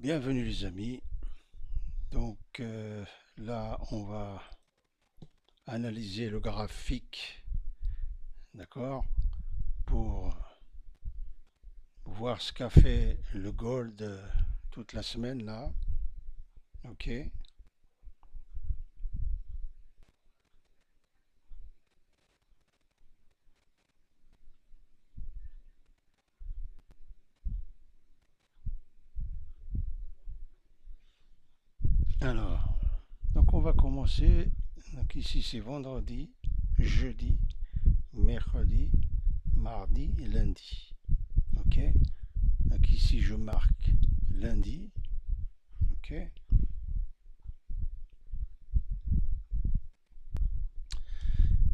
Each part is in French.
Bienvenue les amis. Donc là, on va analyser le graphique, d'accord, pour voir ce qu'a fait le gold toute la semaine là. Ok. Alors, donc on va commencer. Donc ici c'est vendredi, jeudi, mercredi, mardi et lundi. Ok. Donc ici je marque lundi. Ok.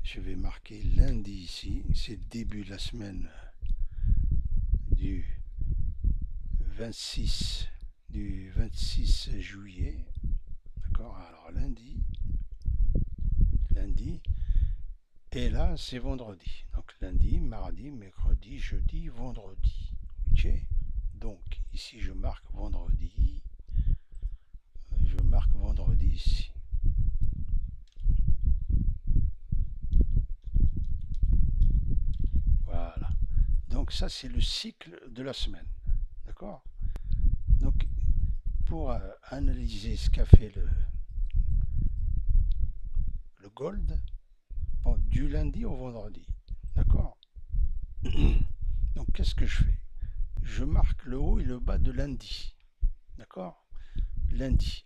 Je vais marquer lundi ici. C'est le début de la semaine du 26 du 26 juillet. D'accord. Alors lundi. Et là, c'est vendredi. Donc lundi, mardi, mercredi, jeudi, vendredi. Ok. Donc ici, je marque vendredi. Je marque vendredi ici. Voilà. Donc ça, c'est le cycle de la semaine. D'accord. Donc pour analyser ce qu'a fait le gold, bon, du lundi au vendredi. D'accord. Donc qu'est-ce que je fais? Je marque le haut et le bas de lundi. D'accord. Lundi.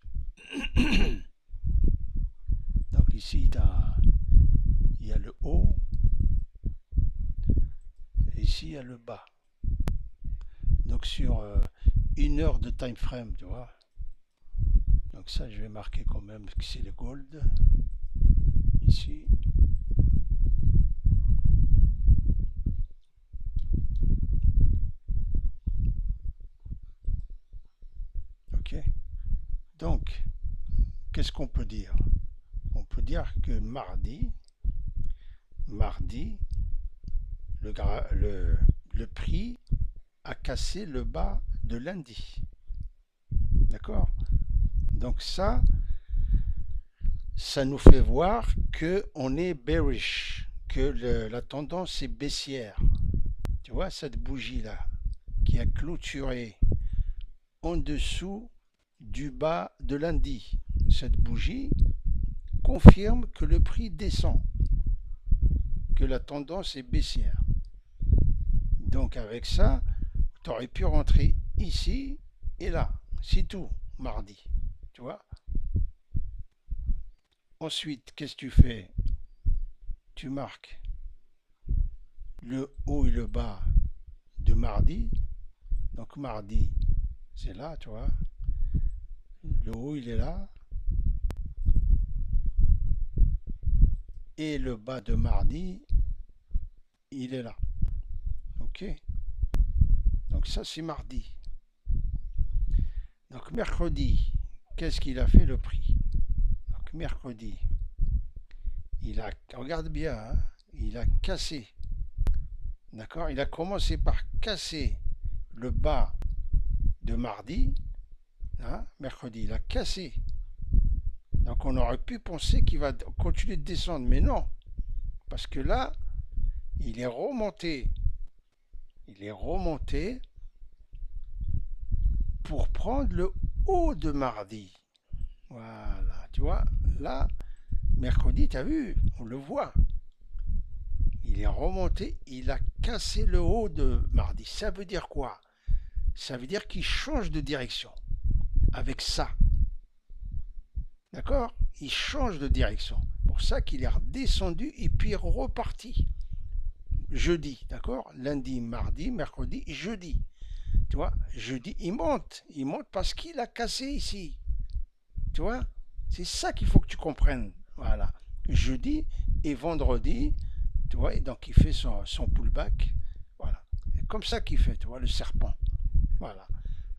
Donc ici, il y a le haut. Et ici, il y a le bas. Donc sur une heure de time frame, tu vois. Donc ça, je vais marquer quand même que c'est le gold. Ici. Ok. Donc, qu'est-ce qu'on peut dire? On peut dire que mardi, le prix a cassé le bas de lundi. D'accord. Donc ça nous fait voir que on est bearish, que la tendance est baissière. Tu vois cette bougie là qui a clôturé en dessous du bas de lundi. Cette bougie confirme que le prix descend, que la tendance est baissière. Donc avec ça, tu aurais pu rentrer ici et là. C'est tout, mardi. Tu vois. Ensuite, qu'est-ce que tu fais? Tu marques le haut et le bas de mardi. Donc mardi, c'est là, tu vois. Le haut, il est là. Et le bas de mardi, il est là. Ok. Donc ça, c'est mardi. Donc mercredi, qu'est-ce qu'il a fait le prix? Donc mercredi, regarde bien, hein, il a cassé. D'accord. Il a commencé par casser le bas de mardi. Hein, mercredi, il a cassé. Donc on aurait pu penser qu'il va continuer de descendre, mais non. Parce que là, il est remonté. Il est remonté pour prendre le haut de mardi. Voilà, tu vois, là, mercredi, tu as vu, on le voit. Il est remonté, il a cassé le haut de mardi. Ça veut dire quoi? Ça veut dire qu'il change de direction avec ça. D'accord? Il change de direction. Pour ça qu'il est redescendu et puis reparti. Jeudi, d'accord? Lundi, mardi, mercredi, jeudi. Tu vois? Jeudi, il monte. Il monte parce qu'il a cassé ici. Tu vois? C'est ça qu'il faut que tu comprennes. Voilà. Jeudi et vendredi, tu vois, et donc il fait son pullback. Voilà. C'est comme ça qu'il fait, tu vois, le serpent. Voilà.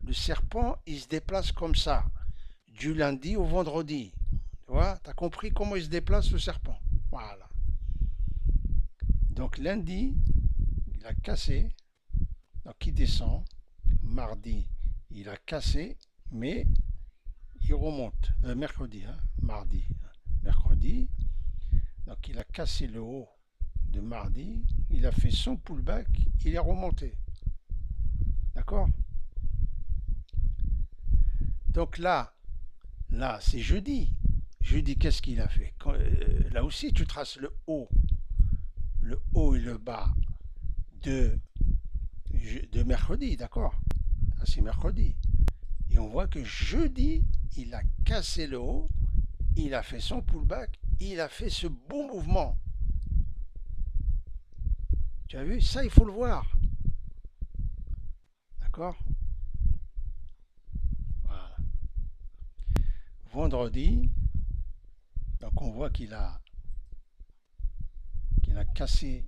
Le serpent, il se déplace comme ça, du lundi au vendredi. Tu vois, tu as compris comment il se déplace le serpent. Voilà. Donc lundi, il a cassé, donc il descend. Mardi, il a cassé. mais il remonte. Mercredi, hein, mardi. Mercredi, donc il a cassé le haut de mardi, il a fait son pullback, il est remonté. D'accord? Donc là c'est jeudi. Jeudi, qu'est-ce qu'il a fait? Là aussi, tu traces le haut et le bas de, de mercredi, d'accord? Ça, c'est mercredi. Et on voit que jeudi, il a cassé le haut, il a fait son pullback, il a fait ce bon mouvement. Tu as vu? Ça, il faut le voir. D'accord? Voilà. Vendredi, donc on voit qu'il a cassé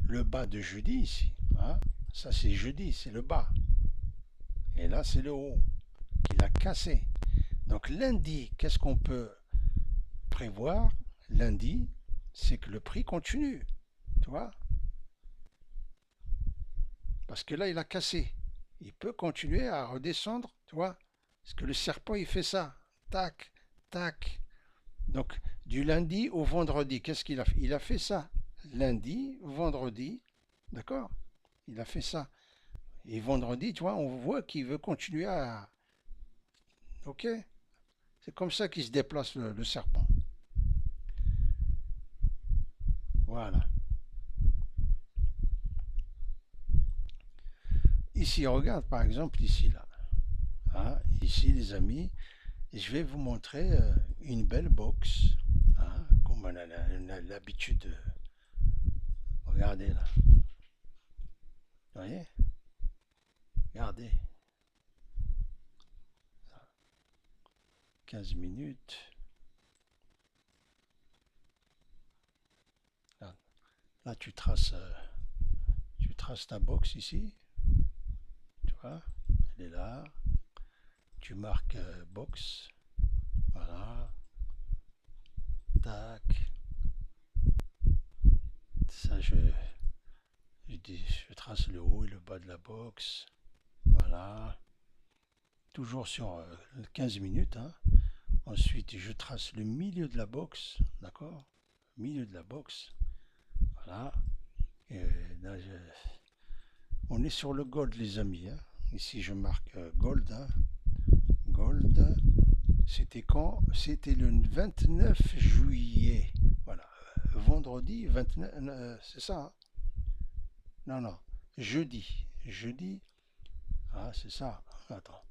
le bas de jeudi ici. Hein? Ça, c'est jeudi, c'est le bas. Et là, c'est le haut qu'il a cassé. Donc lundi, qu'est-ce qu'on peut prévoir? Lundi, c'est que le prix continue. Tu vois? Parce que là, il a cassé. Il peut continuer à redescendre, tu vois? Parce que le serpent, il fait ça. Tac, tac. Donc, du lundi au vendredi, qu'est-ce qu'il a fait? Il a fait ça. Lundi, vendredi, d'accord? Il a fait ça. Et vendredi, tu vois, on voit qu'il veut continuer à... Ok? C'est comme ça qu'il se déplace le serpent. Voilà. Ici, regarde par exemple ici, là. Hein, ici, les amis, je vais vous montrer une belle box. Hein, comme on a l'habitude de... Regardez là. Vous voyez? Regardez. 15 minutes. Là, là tu traces ta box ici. Tu vois? Elle est là. Tu marques box. Voilà. Tac. Ça, je trace le haut et le bas de la box. Voilà. Toujours sur 15 minutes. Hein. Ensuite, je trace le milieu de la box. D'accord? Milieu de la box. Voilà. Et là, on est sur le gold, les amis. Hein. Ici, je marque gold. Hein. Gold. C'était quand? C'était le 29 juillet. Voilà. Vendredi 29. C'est ça. Hein. Non, non. Jeudi. Jeudi. Ah, c'est ça. Attends.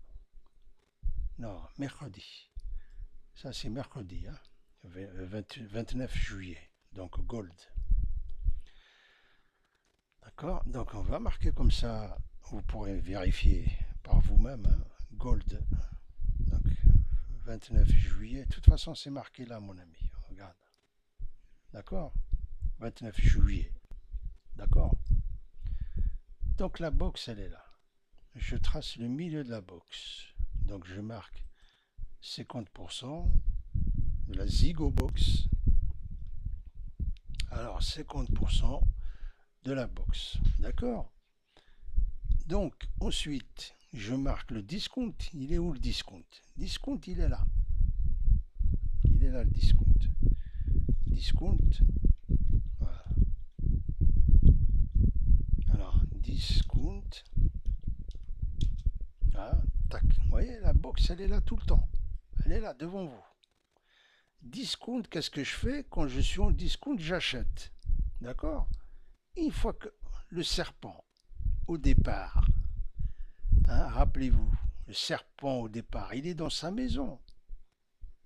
Non, mercredi. Ça, c'est mercredi. Hein. 29 juillet. Donc, gold. D'accord? Donc, on va marquer comme ça. Vous pourrez vérifier par vous-même. Hein. Gold. Donc, 29 juillet. De toute façon, c'est marqué là, mon ami. Regarde. D'accord? 29 juillet. D'accord? Donc, la box, elle est là. Je trace le milieu de la box. Donc, je marque 50% de la Zigo Box. Alors, 50% de la box. D'accord? Donc, ensuite, je marque le discount. Il est où le discount? Discount, il est là. Il est là le discount. Discount. Voilà. Alors, discount. Ah, tac. Vous voyez, la box, elle est là tout le temps. Elle est là devant vous. Discount, qu'est-ce que je fais? Quand je suis en discount, j'achète. D'accord? Une fois que le serpent, au départ, hein, rappelez-vous, le serpent au départ, il est dans sa maison.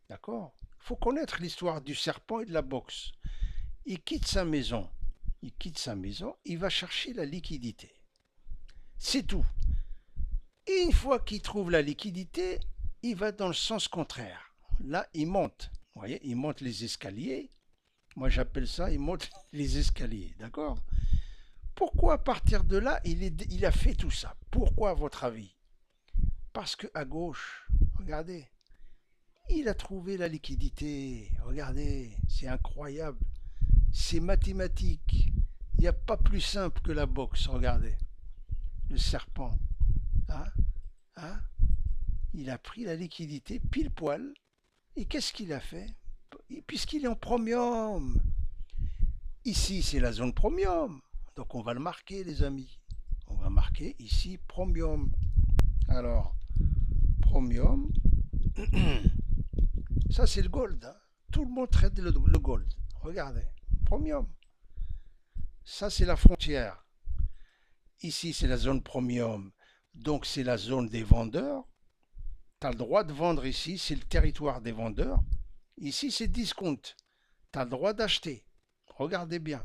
D'accord? Il faut connaître l'histoire du serpent et de la boxe. Il quitte sa maison. Il quitte sa maison, il va chercher la liquidité. C'est tout. Et une fois qu'il trouve la liquidité, il va dans le sens contraire. Là, il monte. Vous voyez, il monte les escaliers. Moi, j'appelle ça, il monte les escaliers. D'accord? Pourquoi à partir de là, il a fait tout ça? Pourquoi, à votre avis? Parce qu'à gauche, regardez, il a trouvé la liquidité. Regardez, c'est incroyable. C'est mathématique. Il n'y a pas plus simple que la boxe. Regardez, le serpent. Hein? Hein? il a pris la liquidité pile poil. Et qu'est-ce qu'il a fait? Puisqu'il est en premium. Ici, c'est la zone premium. Donc on va le marquer, les amis. On va marquer ici premium. Alors, premium. Ça, c'est le gold. Hein. Tout le monde traite le gold. Regardez. Premium. Ça, c'est la frontière. Ici, c'est la zone premium. Donc, c'est la zone des vendeurs. Tu as le droit de vendre ici. C'est le territoire des vendeurs. Ici, c'est discount. Tu as le droit d'acheter. Regardez bien.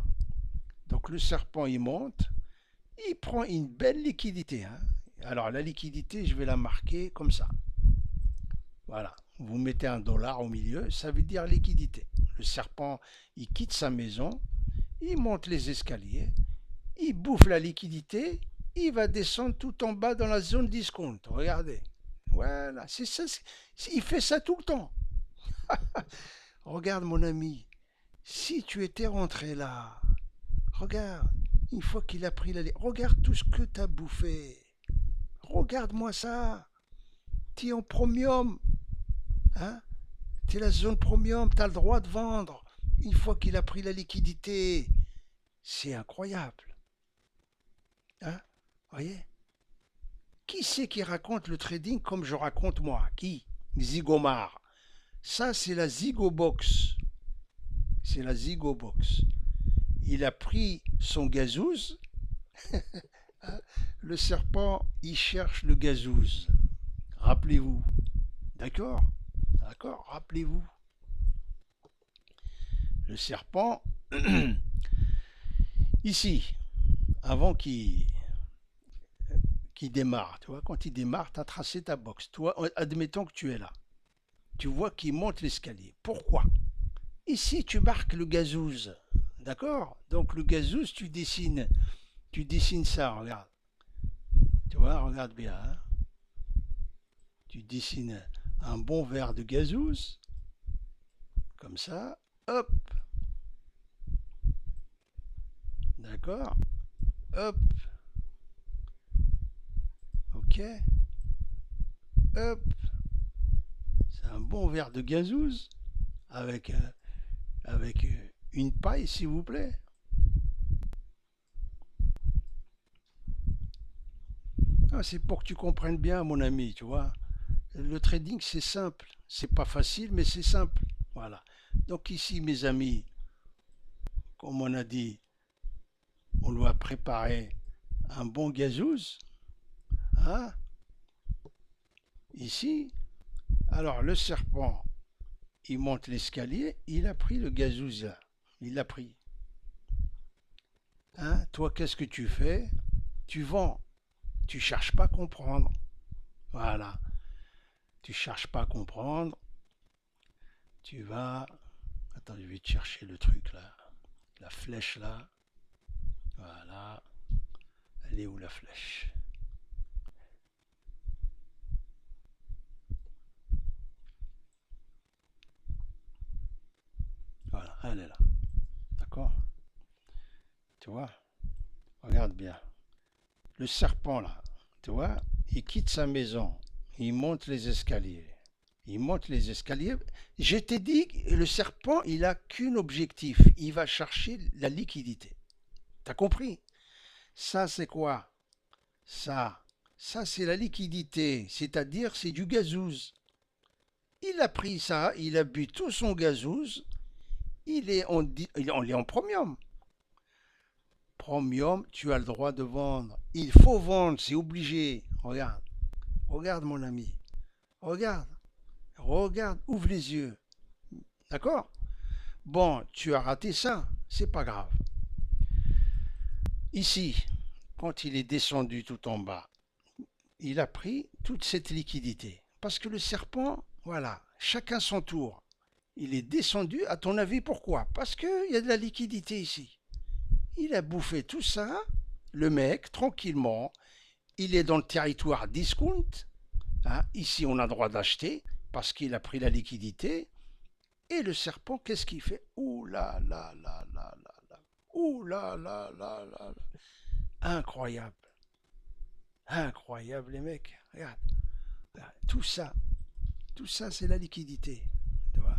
Donc, le serpent, il monte. Il prend une belle liquidité. Hein. Alors, la liquidité, je vais la marquer comme ça. Voilà. Vous mettez $1 au milieu. Ça veut dire liquidité. Le serpent, il quitte sa maison. Il monte les escaliers. Il bouffe la liquidité. Il va descendre tout en bas dans la zone discount. Regardez. Voilà. C'est ça. Il fait ça tout le temps. Regarde, mon ami. Si tu étais rentré là, regarde, une fois qu'il a pris la... Regarde tout ce que tu as bouffé. Regarde-moi ça. Tu es en premium. Hein? Tu es la zone premium. Tu as le droit de vendre. Une fois qu'il a pris la liquidité. C'est incroyable. Hein? Voyez? Qui c'est qui raconte le trading comme je raconte moi? Qui? Zigomar. Ça, c'est la Zigobox. C'est la Zigobox. Il a pris son gazouze. Le serpent, il cherche le gazouze. Rappelez-vous. D'accord? D'accord? Rappelez-vous. Le serpent, ici, avant qu'il démarre, tu vois, quand il démarre, tu as tracé ta box. Toi, admettons que tu es là. Tu vois qu'il monte l'escalier. Pourquoi? Ici, tu marques le gazouze. D'accord? Donc le gazouze, tu dessines ça, regarde. Tu vois, regarde bien. Hein? Tu dessines un bon verre de gazouze. Comme ça. Hop. D'accord? Hop. Ok. Hop. C'est un bon verre de gazouze avec une paille, s'il vous plaît. Ah, c'est pour que tu comprennes bien, mon ami, tu vois. Le trading, c'est simple. C'est pas facile, mais c'est simple. Voilà. Donc ici, mes amis, comme on a dit, on doit préparer un bon gazouze. Hein? Ici. Alors, le serpent, il monte l'escalier, il a pris le gazouze là. Il l'a pris. Hein? Toi, qu'est-ce que tu fais? Tu vends. Tu cherches pas à comprendre. Voilà. Tu cherches pas à comprendre. Tu vas... Attends, je vais te chercher le truc là. La flèche là. Voilà. Elle est où la flèche? Voilà, elle est là. D'accord? Tu vois? Regarde bien. Le serpent là, tu vois? Il quitte sa maison. Il monte les escaliers. Il monte les escaliers. Je t'ai dit, le serpent, il n'a qu'un objectif. Il va chercher la liquidité. T'as compris? Ça, c'est quoi? Ça, c'est la liquidité. C'est-à-dire, c'est du gazouze. Il a pris ça, il a bu tout son gazouze. Il est en premium. Premium, tu as le droit de vendre. Il faut vendre, c'est obligé. Regarde. Regarde, mon ami. Regarde. Regarde, ouvre les yeux. D'accord? Bon, tu as raté ça, c'est pas grave. Ici, quand il est descendu tout en bas, il a pris toute cette liquidité. Parce que le serpent, voilà, chacun son tour. Il est descendu, à ton avis, pourquoi? Parce qu'il y a de la liquidité ici. Il a bouffé tout ça, le mec, tranquillement. Il est dans le territoire discount. Hein, ici, on a droit d'acheter parce qu'il a pris la liquidité. Et le serpent, qu'est-ce qu'il fait? Ouh là là là là là là. Ouh là là là là là. Incroyable. Incroyable, les mecs. Regarde. Tout ça, c'est la liquidité. Tu vois.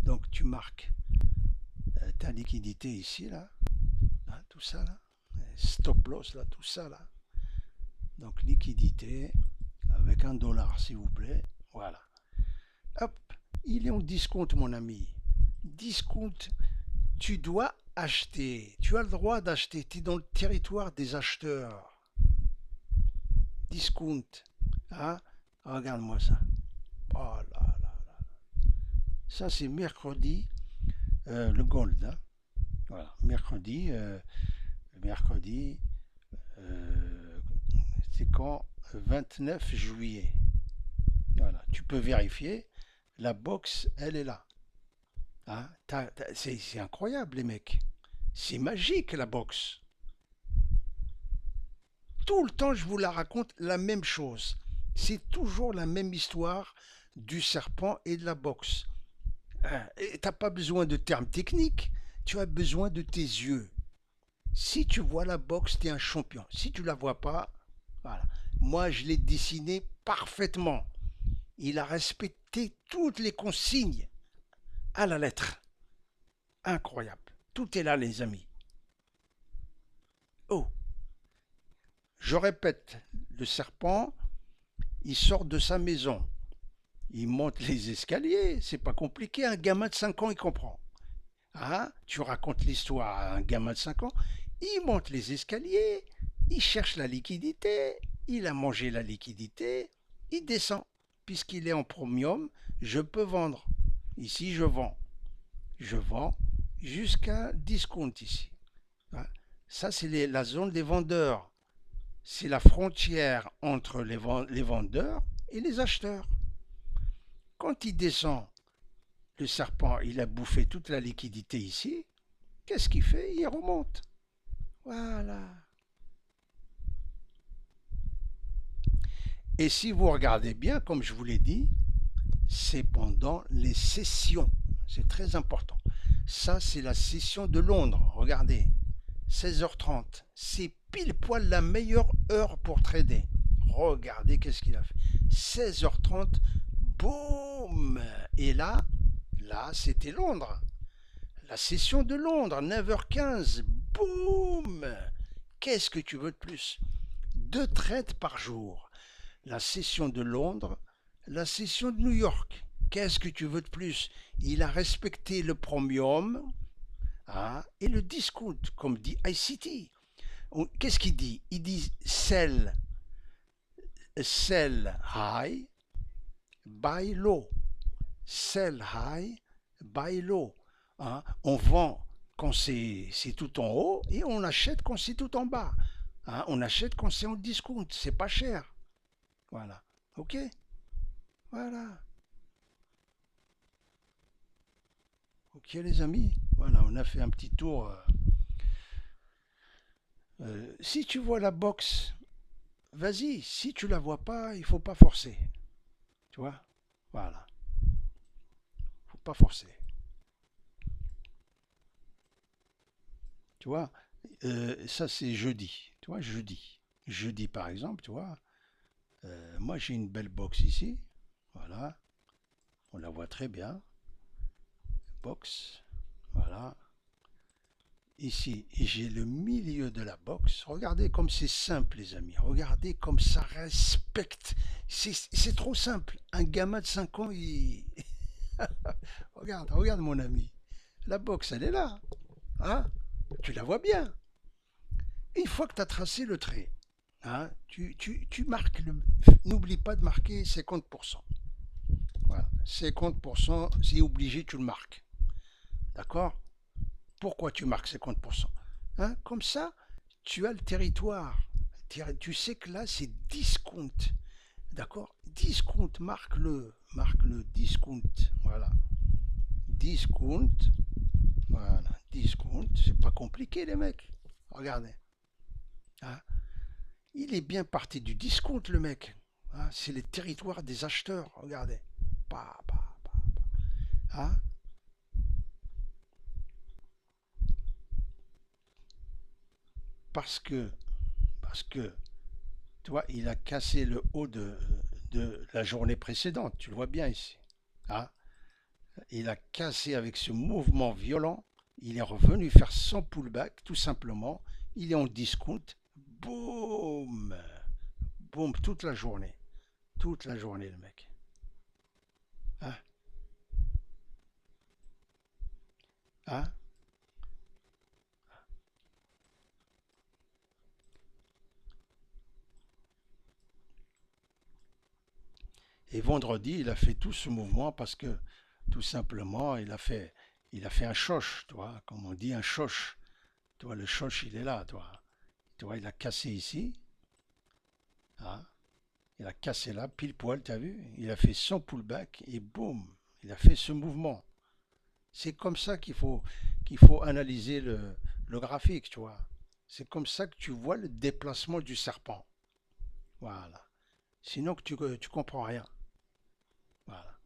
Donc tu marques ta liquidité ici, là, tout ça, là, stop loss, là, tout ça, là. Donc liquidité avec $1, s'il vous plaît. Voilà. Hop, il est en discount, mon ami. Discount, tu dois acheter. Tu as le droit d'acheter. Tu es dans le territoire des acheteurs. Discount. Hein? Regarde-moi ça. Oh là là là. Ça, c'est mercredi, le gold. Hein? Voilà. Mercredi, c'est quand 29 juillet. Voilà. Tu peux vérifier. La box, elle est là. Hein? C'est incroyable, les mecs. C'est magique, la boxe. Tout le temps, je vous la raconte la même chose. C'est toujours la même histoire du serpent et de la boxe. Tu n'as pas besoin de termes techniques, tu as besoin de tes yeux. Si tu vois la boxe, tu es un champion. Si tu ne la vois pas, voilà. Moi, je l'ai dessiné parfaitement. Il a respecté toutes les consignes à la lettre. Incroyable. Tout est là, les amis. Oh, je répète, le serpent, il sort de sa maison. Il monte les escaliers. C'est pas compliqué. Un gamin de 5 ans, il comprend. Hein? Tu racontes l'histoire à un gamin de 5 ans. Il monte les escaliers. Il cherche la liquidité. Il a mangé la liquidité. Il descend. Puisqu'il est en premium, je peux vendre. Ici, je vends. Je vends jusqu'à discount ici. Ça, c'est la zone des vendeurs. C'est la frontière entre les vendeurs et les acheteurs. Quand il descend, le serpent, il a bouffé toute la liquidité ici. Qu'est-ce qu'il fait? Il remonte. Voilà. Et si vous regardez bien, comme je vous l'ai dit, c'est pendant les sessions. C'est très important. Ça, c'est la session de Londres. Regardez, 16h30. C'est pile poil la meilleure heure pour trader. Regardez qu'est-ce qu'il a fait. 16h30, boum. Et là, c'était Londres. La session de Londres, 9h15, boum. Qu'est-ce que tu veux de plus? 2 trades par jour. La session de Londres, la session de New York. Qu'est-ce que tu veux de plus? Il a respecté le premium et le discount, comme dit ICT. Qu'est-ce qu'il dit? Il dit sell high, buy low. Sell high, buy low. Hein? On vend quand c'est tout en haut et on achète quand c'est tout en bas. Hein? On achète quand c'est en discount, c'est pas cher. Voilà. Ok? Voilà. Ok les amis, voilà, on a fait un petit tour. Si tu vois la box, vas-y. Si tu la vois pas, il faut pas forcer. Tu vois? Voilà. Faut pas forcer. Tu vois? Ça c'est jeudi. Tu vois, jeudi. Jeudi par exemple, tu vois. Moi j'ai une belle box ici. Voilà. On la voit très bien. Box. Voilà. Ici, j'ai le milieu de la box. Regardez comme c'est simple, les amis. Regardez comme ça respecte. C'est trop simple. Un gamin de 5 ans, il... regarde mon ami. La box, elle est là. Hein? Tu la vois bien. Une fois que tu as tracé le trait, hein, tu marques le... N'oublie pas de marquer 50%. Voilà. 50%, c'est obligé, tu le marques. D'accord? Pourquoi tu marques 50%? Hein? Comme ça, tu as le territoire. Tu sais que là, c'est discount. D'accord? Discount, marque-le. Marque-le, discount. Voilà. Discount. Voilà. Discount. C'est pas compliqué, les mecs. Regardez. Hein? Il est bien parti du discount, le mec. Hein? C'est les territoires des acheteurs. Regardez. Hein? Parce que, tu vois, il a cassé le haut de la journée précédente. Tu le vois bien ici. Hein. Il a cassé avec ce mouvement violent. Il est revenu faire son pullback, tout simplement. Il est en discount. Boum. Boum, toute la journée. Toute la journée, le mec. Hein. Hein. Et vendredi, il a fait tout ce mouvement parce que, tout simplement, il a fait un choche, tu vois, comme on dit, un choche. Tu vois, le choche, il est là, tu vois. Tu vois, il a cassé ici. Hein. Il a cassé là, pile poil, tu as vu? Il a fait son pullback et boum, il a fait ce mouvement. C'est comme ça qu'il faut analyser le graphique, tu vois. C'est comme ça que tu vois le déplacement du serpent. Voilà. Sinon que tu comprends rien. Voilà.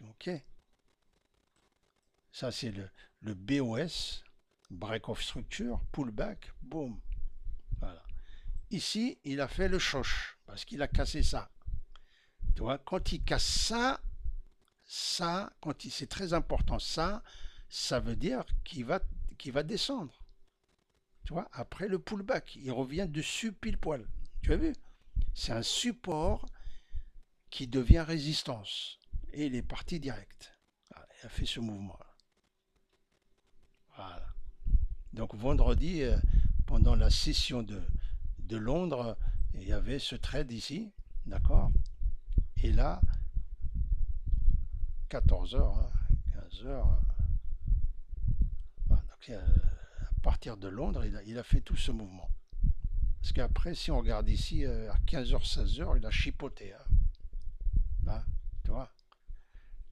Ok. Ça c'est le BOS, break of structure, pullback, boom. Voilà. Ici, il a fait le choche parce qu'il a cassé ça. Tu vois, quand il casse ça, c'est très important. Ça veut dire qu'il va descendre. Tu vois, après le pullback, il revient dessus pile poil. Tu as vu? C'est un support qui devient résistance. Et il est parti direct. Voilà, il a fait ce mouvement. Voilà. Donc vendredi, pendant la session de Londres, il y avait ce trade ici. D'accord? Et là, 14 heures, 15 heures. Voilà, donc, à partir de Londres, il a fait tout ce mouvement. Parce qu'après, si on regarde ici, à 15h, 16h, il a chipoté. Hein. Là, tu vois.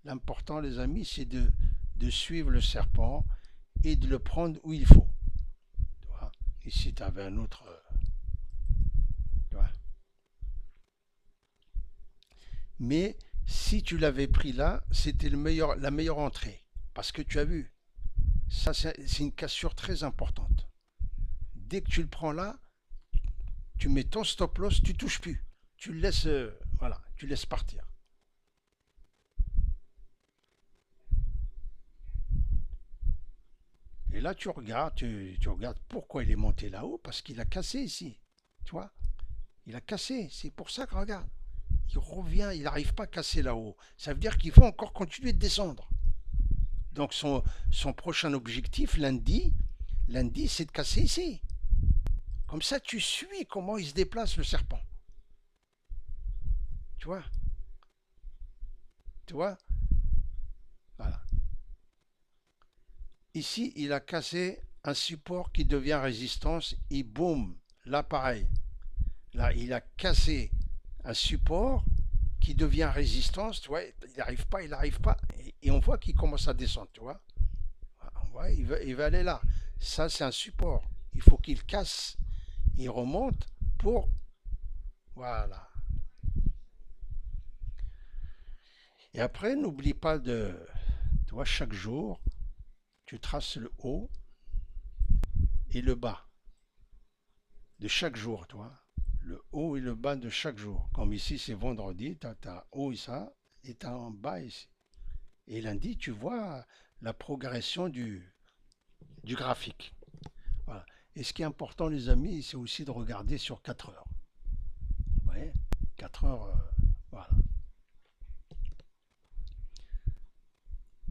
L'important, les amis, c'est de suivre le serpent et de le prendre où il faut. Tu vois. Ici, tu avais un autre. Tu vois. Mais si tu l'avais pris là, c'était la meilleure entrée. Parce que tu as vu, ça, c'est une cassure très importante. Dès que tu le prends là, tu mets ton stop loss, tu touches plus. Tu le laisses, voilà, tu laisses partir. Et là, tu regardes pourquoi il est monté là-haut, parce qu'il a cassé ici. Tu vois, il a cassé. C'est pour ça que regarde, il revient, il n'arrive pas à casser là-haut. Ça veut dire qu'il faut encore continuer de descendre. Donc son prochain objectif lundi, c'est de casser ici. Comme ça, tu suis comment il se déplace le serpent. Tu vois? Tu vois? Voilà. Ici, il a cassé un support qui devient résistance et boum, là pareil. Là, il a cassé un support qui devient résistance, tu vois, il n'arrive pas, et on voit qu'il commence à descendre, tu vois. On voit, il va aller là. Ça, c'est un support. Il faut qu'il casse, il remonte pour, voilà. Et après, n'oublie pas tu vois, chaque jour, tu traces le haut et le bas de chaque jour, tu vois. Le haut et le bas de chaque jour. Comme ici, c'est vendredi, tu as haut et ça, et tu as en bas ici. Et lundi, tu vois la progression du graphique. Voilà. Et ce qui est important, les amis, c'est aussi de regarder sur 4 heures. Vous voyez 4 heures, voilà.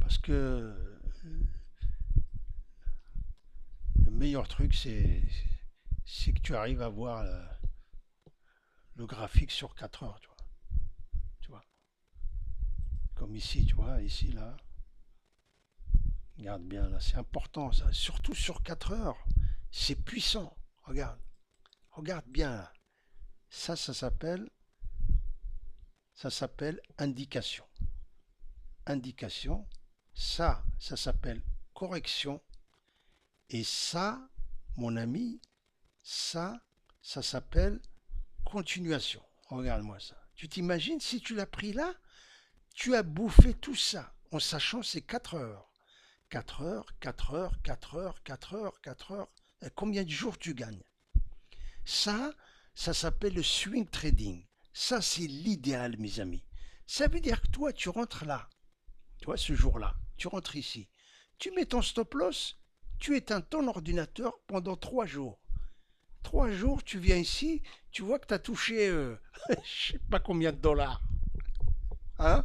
Parce que le meilleur truc, c'est que tu arrives à voir le graphique sur 4 heures, tu vois. Tu vois. Comme ici, tu vois, ici, là. Regarde bien, là, c'est important, ça. Surtout sur 4 heures. C'est puissant. Regarde. Regarde bien, là. Ça s'appelle indication. Indication. Ça s'appelle correction. Et ça, mon ami, ça s'appelle continuation. Regarde-moi ça. Tu t'imagines si tu l'as pris là, tu as bouffé tout ça en sachant c'est 4 heures. 4 heures, 4 heures, 4 heures, 4 heures, 4 heures. Et combien de jours tu gagnes? Ça s'appelle le swing trading. Ça, c'est l'idéal, mes amis. Ça veut dire que toi, tu rentres là, toi, ce jour-là, tu rentres ici. Tu mets ton stop loss, tu éteins ton ordinateur pendant 3 jours. 3 jours, tu viens ici, tu vois que tu as touché, je sais pas combien de dollars. Hein?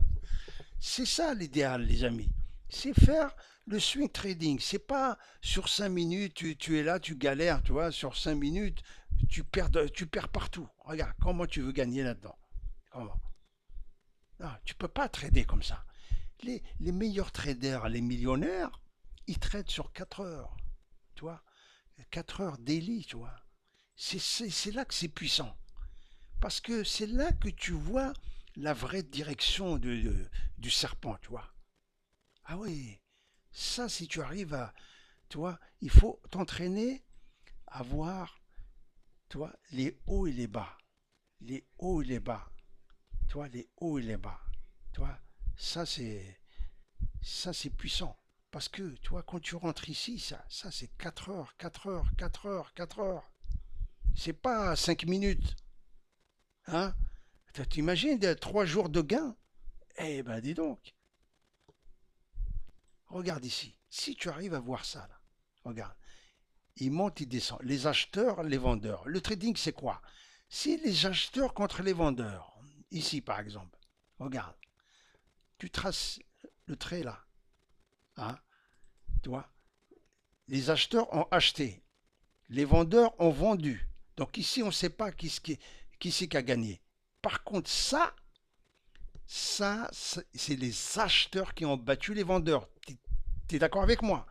C'est ça l'idéal, les amis. C'est faire le swing trading. C'est pas sur 5 minutes, tu es là, tu galères, tu vois. Sur 5 minutes, tu perds partout. Regarde, comment tu veux gagner là-dedans? Comment? Non, tu peux pas trader comme ça. Les meilleurs traders, les millionnaires, ils tradent sur 4 heures. Tu vois? 4 heures daily, tu vois. C'est là que c'est puissant. Parce que c'est là que tu vois la vraie direction du serpent, tu vois. Ah oui, ça, si tu arrives à, tu vois, il faut t'entraîner à voir, tu vois, les hauts et les bas. Les hauts et les bas. Tu vois, les hauts et les bas. Tu vois, ça, c'est puissant. Parce que, tu vois, quand tu rentres ici, ça c'est 4 heures, 4 heures, 4 heures, 4 heures. C'est pas 5 minutes. Hein? T'imagines 3 jours de gain? Eh ben, dis donc. Regarde ici. Si tu arrives à voir ça, là. Regarde. Il monte, il descend. Les acheteurs, les vendeurs. Le trading, c'est quoi? C'est les acheteurs contre les vendeurs. Ici, par exemple. Regarde. Tu traces le trait là. Hein? Tu vois? Les acheteurs ont acheté. Les vendeurs ont vendu. Donc ici, on ne sait pas qui c'est qui a gagné. Par contre, ça, c'est les acheteurs qui ont battu les vendeurs. Tu es d'accord avec moi?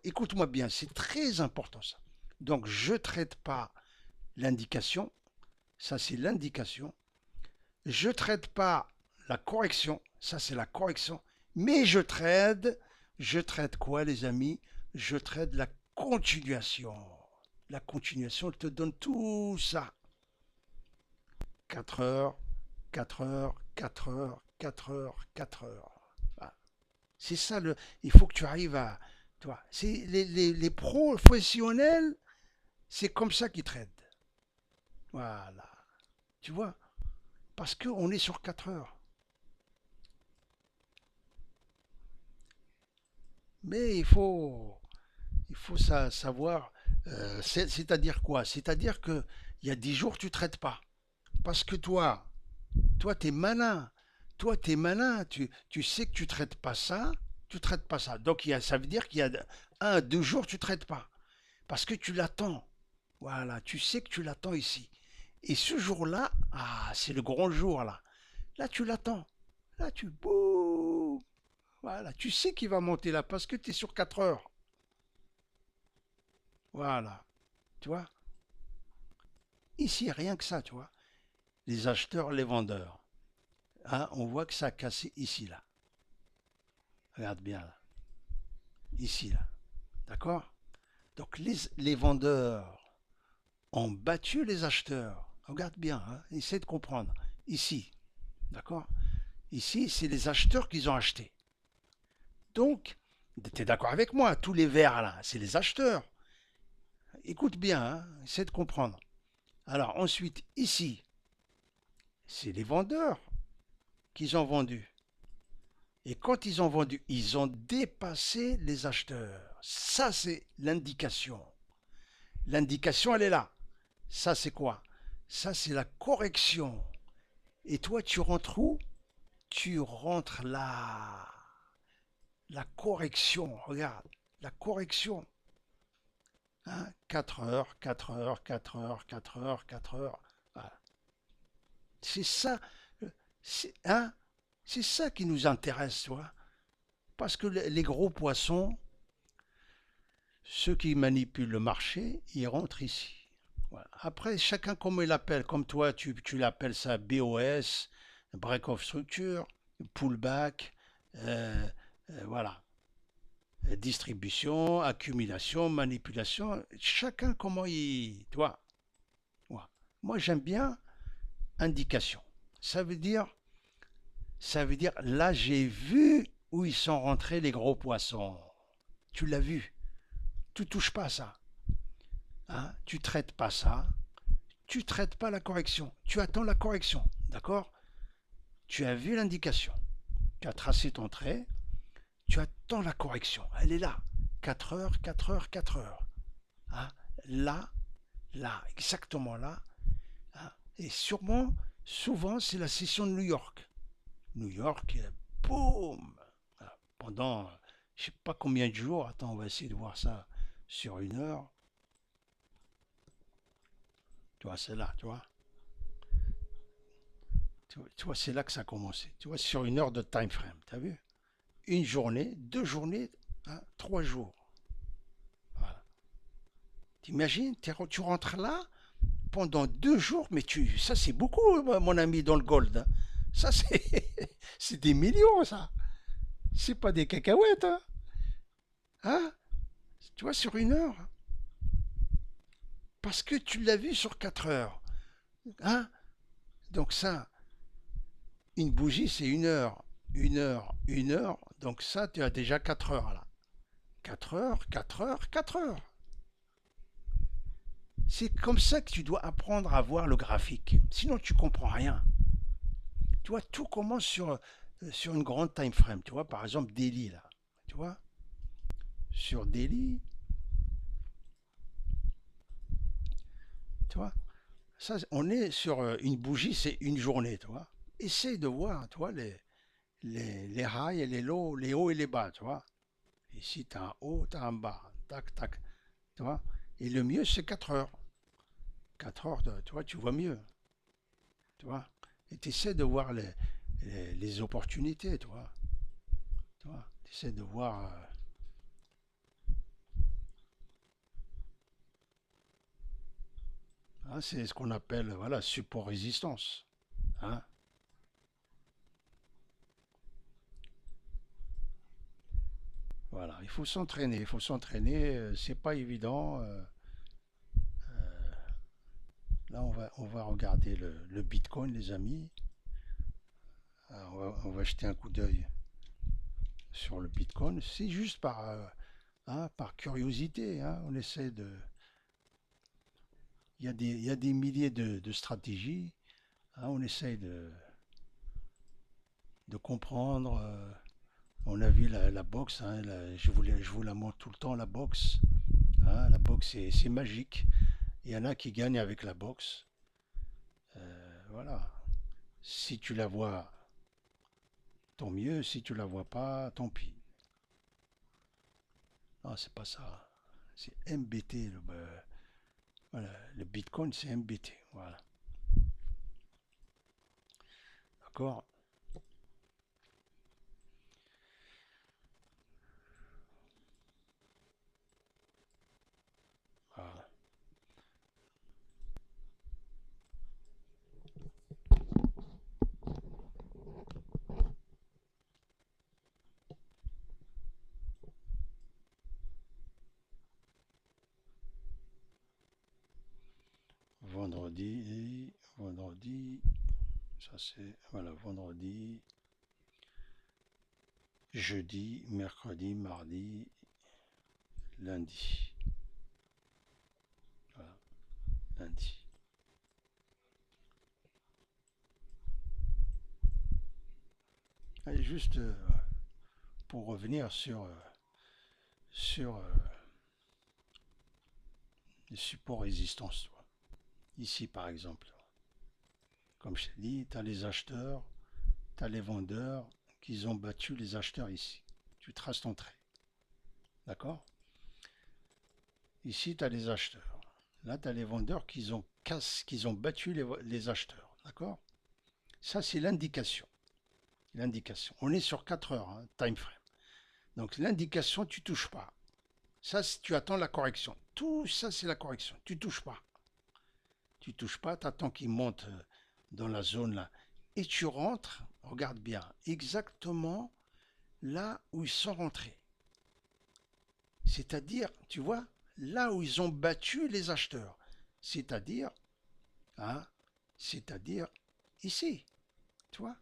Écoute-moi bien, c'est très important ça. Donc, je ne traite pas l'indication. Ça, c'est l'indication. Je ne traite pas la correction. Ça, c'est la correction. Mais je trade quoi, les amis? Je trade la continuation. La continuation, elle te donne tout ça. 4 heures, 4 heures, 4 heures, 4 heures, 4 heures. Voilà. C'est ça, il faut que tu arrives à... Tu vois, les professionnels, c'est comme ça qu'ils traitent. Voilà. Tu vois, parce qu'on est sur 4 heures. Mais il faut savoir, c'est-à-dire quoi? C'est-à-dire que il y a 10 jours, tu ne traites pas. Parce que toi, tu es malin. Toi, tu es malin. Tu sais que tu ne traites pas ça. Tu ne traites pas ça. Donc, ça veut dire qu'il y a 1, 2 jours, tu ne traites pas. Parce que tu l'attends. Voilà, tu sais que tu l'attends ici. Et ce jour-là, c'est le grand jour là. Là, tu l'attends. Là, tu boum. Voilà, tu sais qu'il va monter là parce que tu es sur 4 heures. Voilà, tu vois. Ici, rien que ça, tu vois. Les acheteurs, les vendeurs. Hein, on voit que ça a cassé ici, là. Regarde bien, là. Ici, là. D'accord? Donc, les vendeurs ont battu les acheteurs. Regarde bien, hein, essaie de comprendre. Ici, d'accord? Ici, c'est les acheteurs qui ont acheté. Donc, tu es d'accord avec moi, tous les verts là, c'est les acheteurs. Écoute bien, hein, essaie de comprendre. Alors ensuite, ici, c'est les vendeurs qui ont vendu. Et quand ils ont vendu, ils ont dépassé les acheteurs. Ça, c'est l'indication. L'indication, elle est là. Ça, c'est quoi? Ça, c'est la correction. Et toi, tu rentres où? Tu rentres là. La correction, regarde, la correction. Hein, 4 heures, 4 heures, 4 heures, 4 heures, 4 heures. Voilà. C'est ça, hein, c'est ça qui nous intéresse, tu vois. Parce que les gros poissons, ceux qui manipulent le marché, ils rentrent ici. Voilà. Après, chacun comme il l'appelle. Comme toi, tu l'appelles ça BOS, Break of Structure, Pullback, voilà. Distribution, accumulation, manipulation. Chacun comment il... Tu vois. Ouais. Moi, j'aime bien indication. Ça veut dire, là, j'ai vu où ils sont rentrés les gros poissons. Tu l'as vu. Tu touches pas à ça. Hein? Tu traites pas ça. tu traites pas la correction. Tu attends la correction. D'accord? Tu as vu l'indication. Tu as tracé ton trait. Tu attends la correction. Elle est là. 4 heures, 4 heures, 4 heures. Hein? Là, là, exactement là. Hein? Et sûrement, souvent, c'est la session de New York. New York, boum! Pendant, je sais pas combien de jours. Attends, on va essayer de voir ça sur une heure. Tu vois, c'est là, tu vois. Tu vois, c'est là que ça a commencé. Tu vois, sur une heure de time frame, tu as vu? Une journée, 2 journées, hein, 3 jours. Voilà. T'imagines, tu rentres là pendant 2 jours, mais ça c'est beaucoup, mon ami, dans le gold. Hein. Ça c'est des millions, ça. C'est pas des cacahuètes, hein. Hein? Tu vois, sur une heure. Parce que tu l'as vu sur 4 heures. Hein? Donc ça, une bougie, c'est une heure. Une heure, une heure. Donc ça, tu as déjà 4 heures là. 4 heures, 4 heures, 4 heures. C'est comme ça que tu dois apprendre à voir le graphique. Sinon, tu comprends rien. Tu vois, tout commence sur une grande time frame. Tu vois, par exemple, daily là. Tu vois, sur daily, tu vois, ça, on est sur une bougie, c'est une journée, tu vois. Essaye de voir, tu vois, les highs et les lows, les hauts et les bas, tu vois. Ici, tu as un haut, tu as un bas. Tac, tac. Tu vois. Et le mieux, c'est 4 heures. 4 heures, tu vois, tu vois mieux. Tu vois. Et tu essaies de voir les opportunités, tu vois. Tu vois. Tu essaies de voir. Hein, c'est ce qu'on appelle, voilà, support-résistance. Hein. Voilà, il faut s'entraîner, il faut s'entraîner. C'est pas évident. Là, on va regarder le Bitcoin, les amis. Alors, on va jeter un coup d'œil sur le Bitcoin. C'est juste hein, par curiosité. Hein, on essaie de. Il y a des milliers de stratégies. Hein, on essaie de comprendre. On a vu la boxe. Hein, je vous la montre tout le temps, la boxe. Hein, la boxe, c'est magique. Il y en a qui gagnent avec la boxe. Voilà. Si tu la vois, tant mieux. Si tu la vois pas, tant pis. Non, c'est pas ça. C'est MBT. Voilà, le Bitcoin, c'est MBT. Voilà. D'accord. Voilà. Vendredi, ça c'est, voilà, vendredi, jeudi, mercredi, mardi, lundi. Voilà, lundi. Allez, juste pour revenir sur les supports résistance. Ici, par exemple, comme je t'ai dit, tu as les acheteurs, tu as les vendeurs qui ont battu les acheteurs ici. Tu traces ton trait. D'accord? Ici, tu as les acheteurs. Là, tu as les vendeurs qui ont battu les acheteurs. D'accord? Ça, c'est l'indication. L'indication. On est sur 4 heures, hein, time frame. Donc l'indication, tu touches pas. Ça, tu attends la correction. Tout ça, c'est la correction. Tu touches pas. Tu touches pas, tu attends qu'il monte dans la zone là. Et tu rentres, regarde bien, exactement là où ils sont rentrés. C'est-à-dire, tu vois, là où ils ont battu les acheteurs. C'est-à-dire, hein, c'est-à-dire ici, tu vois,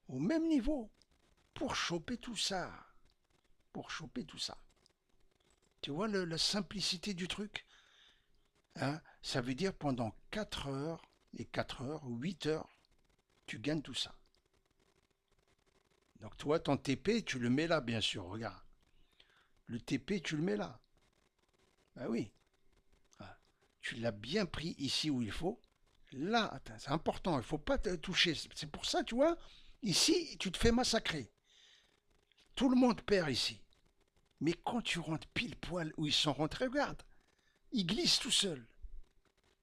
au même niveau, pour choper tout ça. Pour choper tout ça. Tu vois la simplicité du truc, hein? Ça veut dire pendant 4 heures, et 4 heures, 8 heures, tu gagnes tout ça. Donc toi, ton TP, tu le mets là, bien sûr, regarde. Le TP, tu le mets là. Ah oui. Ah. Tu l'as bien pris ici où il faut. Là, c'est important, il ne faut pas te toucher. C'est pour ça, tu vois, ici, tu te fais massacrer. Tout le monde perd ici. Mais quand tu rentres pile poil où ils sont rentrés, regarde, ils glissent tout seuls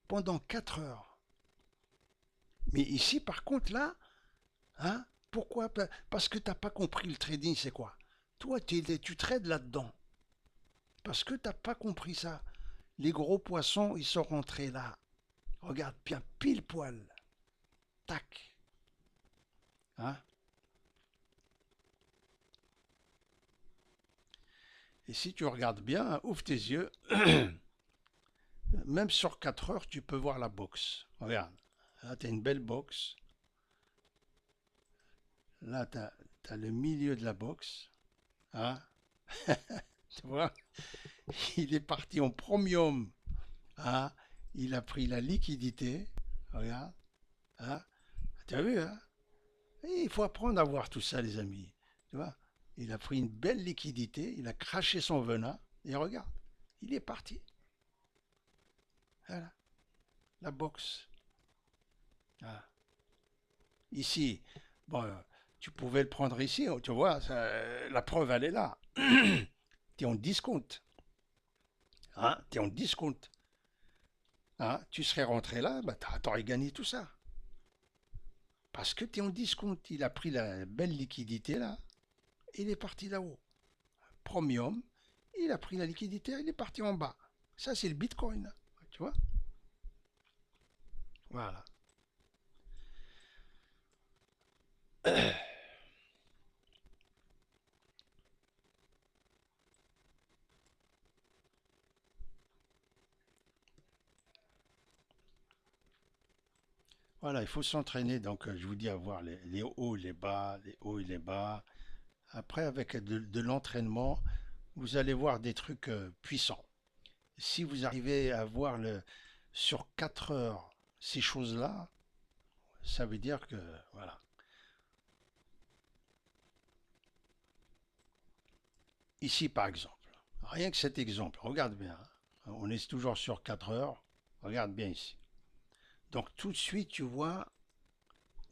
pendant 4 heures. Mais ici, par contre, là, hein, pourquoi? Parce que tu n'as pas compris le trading, c'est quoi? Toi, tu trades là-dedans. Parce que tu n'as pas compris ça. Les gros poissons, ils sont rentrés là. Regarde bien, pile poil. Tac. Hein? Et si tu regardes bien, ouvre tes yeux. Même sur 4 heures, tu peux voir la boxe. Regarde. Là, tu as une belle boxe. Là, tu as le milieu de la boxe. Hein? Tu vois? Il est parti en premium. Hein? Il a pris la liquidité. Regarde. Hein? Tu as vu, hein? Et il faut apprendre à voir tout ça, les amis. Tu vois? Il a pris une belle liquidité. Il a craché son venin. Et regarde. Il est parti. Voilà. La boxe. Ah. Ici, bon, tu pouvais le prendre ici, tu vois, la preuve, elle est là. Tu es en discount. Hein, tu es en discount. Hein, tu serais rentré là, bah, tu aurais gagné tout ça. Parce que tu es en discount. Il a pris la belle liquidité là, et il est parti là-haut. Premium, il a pris la liquidité, il est parti en bas. Ça, c'est le Bitcoin. Tu vois? Voilà. Voilà, il faut s'entraîner. Donc, je vous dis à voir les hauts, les bas, les hauts et les bas. Après, avec de l'entraînement, vous allez voir des trucs puissants. Si vous arrivez à voir sur 4 heures ces choses-là, ça veut dire que, voilà. Ici, par exemple, rien que cet exemple, regarde bien, hein. On est toujours sur 4 heures, regarde bien ici. Donc tout de suite, tu vois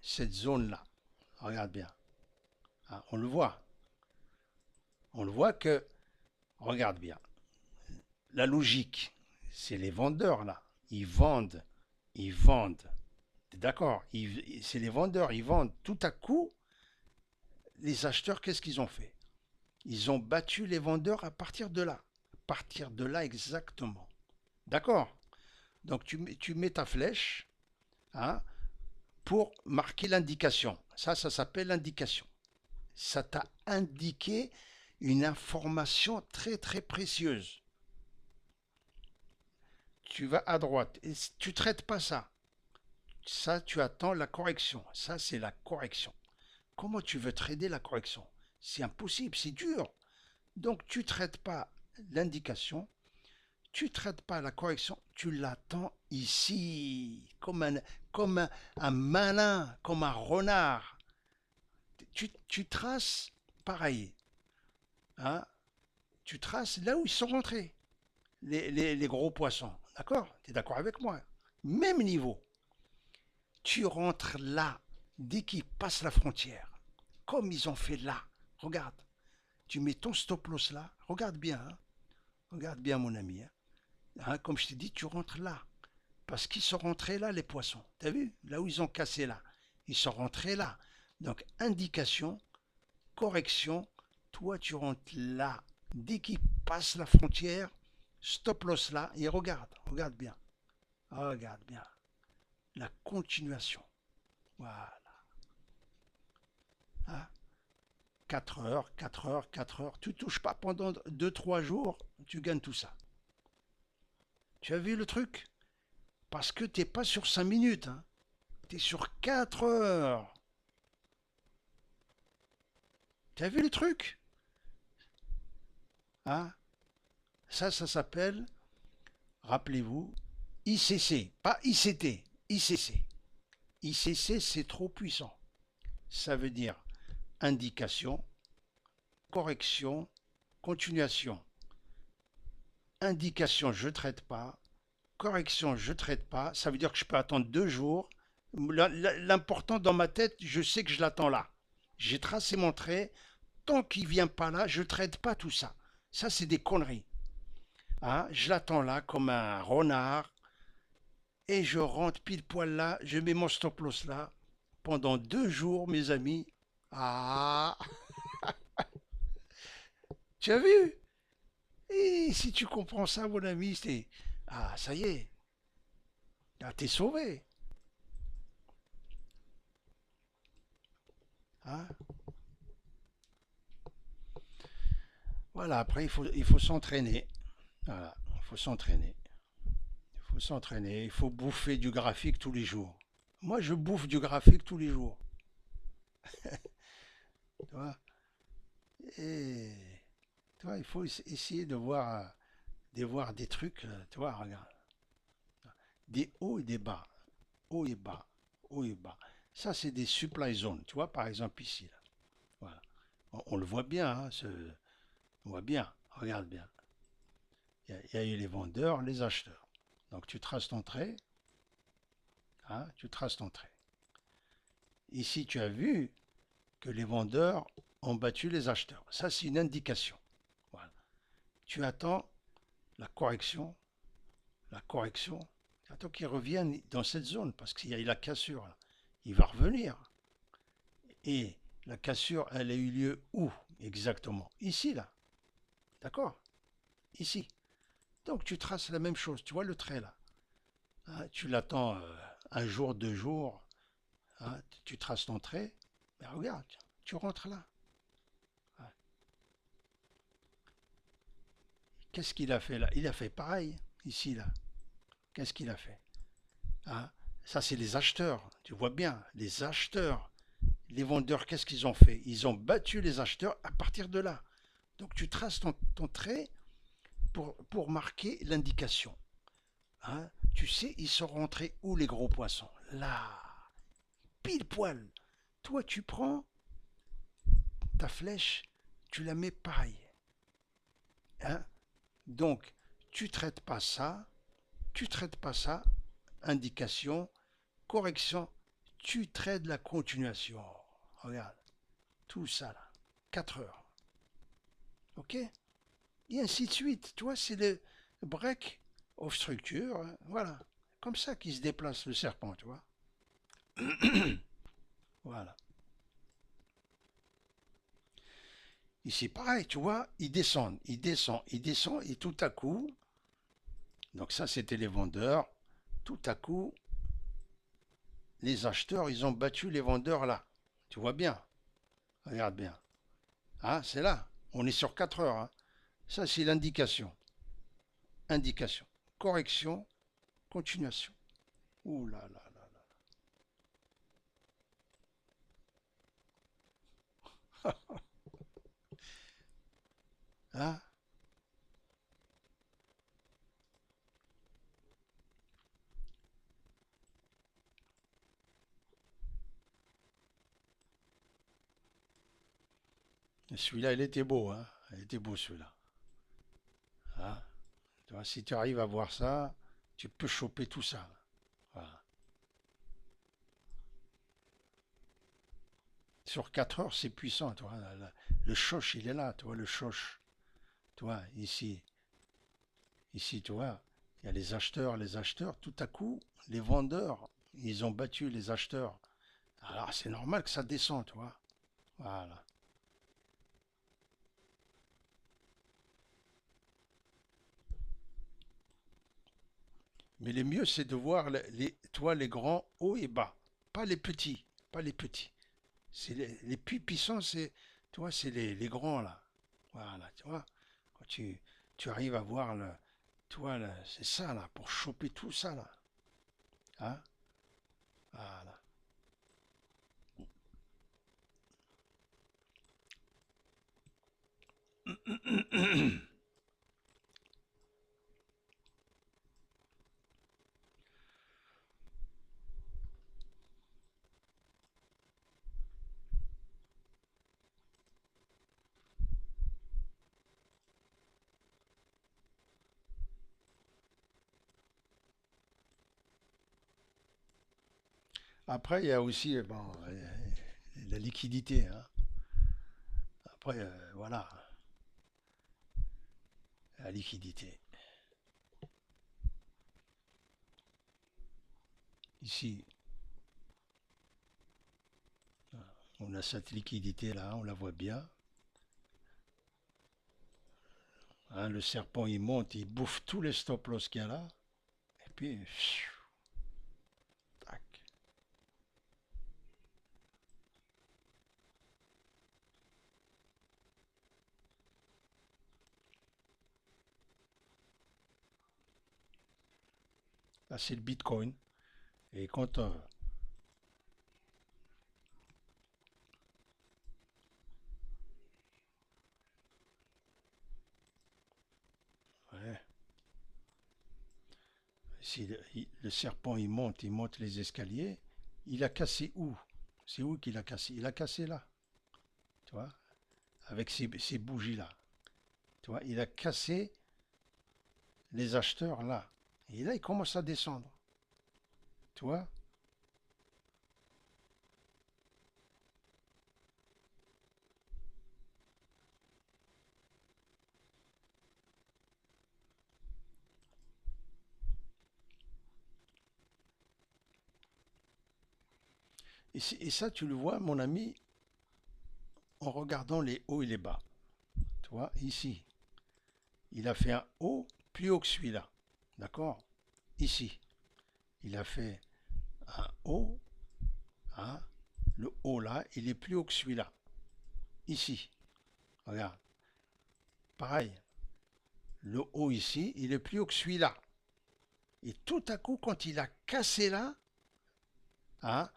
cette zone-là. Regarde bien. Hein, on le voit. On le voit que, regarde bien. La logique, c'est les vendeurs là. Ils vendent. Ils vendent. D'accord, c'est les vendeurs, ils vendent. Tout à coup, les acheteurs, qu'est-ce qu'ils ont fait? Ils ont battu les vendeurs à partir de là. À partir de là exactement. D'accord. Donc tu mets ta flèche, hein, pour marquer l'indication. Ça s'appelle l'indication. Ça t'a indiqué une information très très précieuse. Tu vas à droite. Et tu ne traites pas ça. Ça, tu attends la correction. Ça, c'est la correction. Comment tu veux trader la correction? C'est impossible, c'est dur. Donc tu ne traites pas l'indication, tu ne traites pas la correction, tu l'attends ici, comme un malin, comme un renard. Tu traces pareil. Hein, tu traces là où ils sont rentrés, les gros poissons. D'accord? Tu es d'accord avec moi? Même niveau. Tu rentres là, dès qu'ils passent la frontière, comme ils ont fait là. Regarde, tu mets ton stop loss là, regarde bien, hein. Regarde bien mon ami, hein. Hein, comme je t'ai dit, tu rentres là. Parce qu'ils sont rentrés là, les poissons. T'as vu? Là où ils ont cassé là. Ils sont rentrés là. Donc, indication, correction, toi tu rentres là. Dès qu'ils passent la frontière, stop loss là, et regarde bien. Regarde bien. La continuation. Voilà. Hein, 4 heures, 4 heures, 4 heures. Tu touches pas pendant 2 3 jours, tu gagnes tout ça. Tu as vu le truc? Parce que t'es pas sur 5 minutes, hein. Tu es sur 4 heures. Tu as vu le truc? Hein? Ça s'appelle, rappelez-vous, ICC, pas ICT, ICC. ICC, c'est trop puissant. Ça veut dire indication, correction, continuation. Indication, je ne traite pas. Correction, je ne traite pas. Ça veut dire que je peux attendre 2 jours. L'important dans ma tête, je sais que je l'attends là. J'ai tracé mon trait. Tant qu'il ne vient pas là, je ne traite pas tout ça. Ça, c'est des conneries. Hein, je l'attends là comme un renard. Et je rentre pile poil là. Je mets mon stop loss là. Pendant 2 jours, mes amis. Ah, tu as vu? Et si tu comprends ça, mon ami, c'est... Ah, ça y est. Ah, t'es sauvé. Hein. Voilà, après, il faut s'entraîner. Voilà, il faut s'entraîner. Il faut s'entraîner. Il faut bouffer du graphique tous les jours. Moi, je bouffe du graphique tous les jours. Tu vois. Et tu vois, il faut essayer de voir des trucs. Tu vois, regarde. Des hauts et des bas. Hauts et bas. Hauts et bas. Ça, c'est des supply zones. Tu vois, par exemple, ici. Là. Voilà. On le voit bien. Hein, on voit bien. Regarde bien. Il y a eu les vendeurs, les acheteurs. Donc, tu traces ton trait. Hein, tu traces ton trait. Ici, tu as vu que les vendeurs ont battu les acheteurs. Ça, c'est une indication. Voilà. Tu attends la correction, la correction. Tu attends qu'il revienne dans cette zone parce qu'il y a eu la cassure. Là. Il va revenir. Et la cassure, elle a eu lieu où exactement? Ici, là. D'accord? Ici. Donc, tu traces la même chose. Tu vois le trait là. Hein, tu l'attends un jour, 2 jours. Hein, tu traces ton trait. Mais regarde, tu rentres là. Qu'est-ce qu'il a fait là? Il a fait pareil, ici, là. Qu'est-ce qu'il a fait? Hein. Ça, c'est les acheteurs. Tu vois bien, les acheteurs. Les vendeurs, qu'est-ce qu'ils ont fait? Ils ont battu les acheteurs à partir de là. Donc, tu traces ton trait pour marquer l'indication. Hein. Tu sais, ils sont rentrés où les gros poissons? Là, pile poil. Toi, tu prends ta flèche, tu la mets pareil. Hein. Donc, tu traites pas ça, tu traites pas ça, indication, correction, tu traites la continuation. Regarde, tout ça là, 4 heures. Ok? Et ainsi de suite. Tu vois, c'est le break of structure. Hein, voilà. Comme ça qu'il se déplace le serpent, tu vois. Voilà. Ici, pareil, tu vois, ils descendent, ils descendent, ils descendent, et tout à coup, donc ça c'était les vendeurs, tout à coup, les acheteurs, ils ont battu les vendeurs là. Tu vois bien, regarde bien. Ah, c'est là, on est sur 4 heures. Hein. Ça c'est l'indication. Indication. Correction, continuation. Ouh là là là. Hein. Celui-là, il était beau, hein. Il était beau celui-là. Hein. Tu vois, si tu arrives à voir ça, tu peux choper tout ça. Voilà. Sur 4 heures, c'est puissant, tu vois. Le choche, il est là, tu vois, le choche. Tu vois, ici, tu vois, il y a les acheteurs, tout à coup, les vendeurs, ils ont battu les acheteurs. Alors, c'est normal que ça descend, tu vois. Voilà. Mais le mieux, c'est de voir toi, les grands hauts et bas. Pas les petits, pas les petits. C'est les plus puissants, tu vois, c'est les grands, là. Voilà, tu vois. Quand tu arrives à voir tu vois, c'est ça, là, pour choper tout ça, là. Hein. Voilà. Après, il y a aussi bon, la liquidité, hein. Après, voilà, la liquidité. Ici, on a cette liquidité là, on la voit bien. Hein, le serpent, il monte, il bouffe tous les stop-loss qu'il y a là. Et puis, tac. Là, c'est le Bitcoin. Et quand ouais, si le serpent il monte les escaliers, il a cassé où? C'est où qu'il a cassé? Il a cassé là, tu vois, avec ces bougies-là. Tu vois, il a cassé les acheteurs là. Et là, il commence à descendre. Tu vois? Et ça, tu le vois, mon ami, en regardant les hauts et les bas. Tu vois, ici, il a fait un haut plus haut que celui-là. D'accord? Ici, il a fait un haut. Hein, le haut là, il est plus haut que celui-là. Ici, regarde. Pareil, le haut ici, il est plus haut que celui-là. Et tout à coup, quand il a cassé là, hein,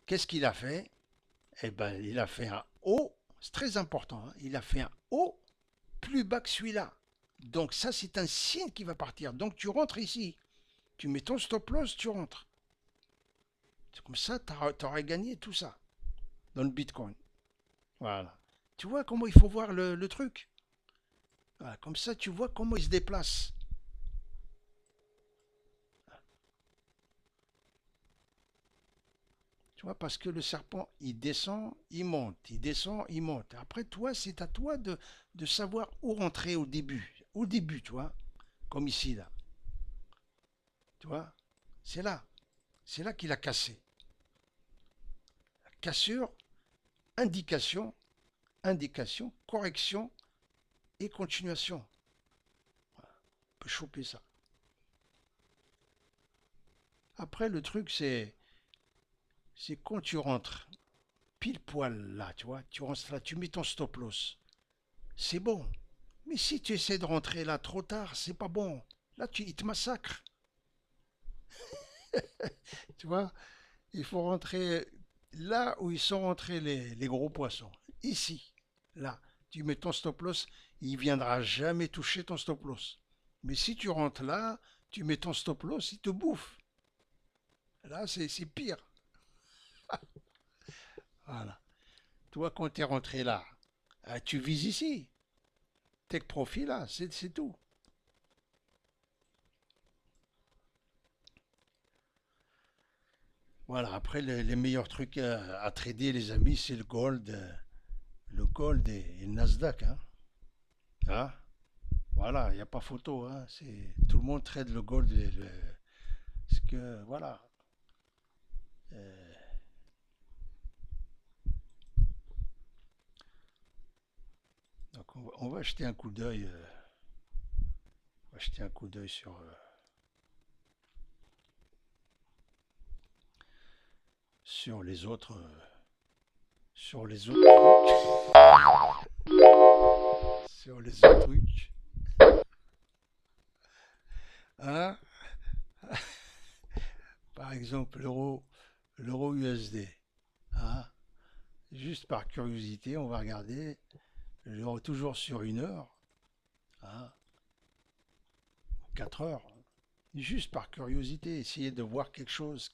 qu'est-ce qu'il a fait? Eh ben, il a fait un haut, c'est très important, hein, il a fait un haut plus bas que celui-là. Donc ça, c'est un signe qui va partir. Donc tu rentres ici, tu mets ton stop loss, tu rentres. C'est comme ça, tu aurais gagné tout ça dans le Bitcoin. Voilà. Tu vois comment il faut voir le truc? Voilà, comme ça, tu vois comment il se déplace. Tu vois, parce que le serpent, il descend, il monte, il descend, il monte. Après, toi, c'est à toi de savoir où rentrer au début. Au début, tu vois, comme ici, là. Tu vois, c'est là. C'est là qu'il a cassé. Cassure, indication, indication, correction et continuation. On peut choper ça. Après, le truc, c'est quand tu rentres pile poil là, tu vois, tu rentres là, tu mets ton stop loss. C'est bon. Mais si tu essaies de rentrer là trop tard, c'est pas bon. Là, il te massacre. Tu vois, il faut rentrer là où ils sont rentrés les gros poissons. Ici, là, tu mets ton stop loss, il viendra jamais toucher ton stop loss. Mais si tu rentres là, tu mets ton stop loss, il te bouffe. Là, c'est pire. Voilà. Toi, quand tu es rentré là, tu vises ici. Take profit là, c'est tout. Voilà, après, les meilleurs trucs à trader, les amis, c'est le gold et le Nasdaq. Hein. Hein. Voilà, il n'y a pas photo. Hein. Tout le monde trade le gold. Parce que, voilà. euh, donc, on va jeter un coup d'œil. On va jeter un coup d'œil sur les autres. Sur les autres trucs. Sur les autres trucs. Hein. Par exemple, l'euro USD. Hein. Juste par curiosité, on va regarder. Toujours sur une heure. Hein. 4 heures. Juste par curiosité, essayer de voir quelque chose.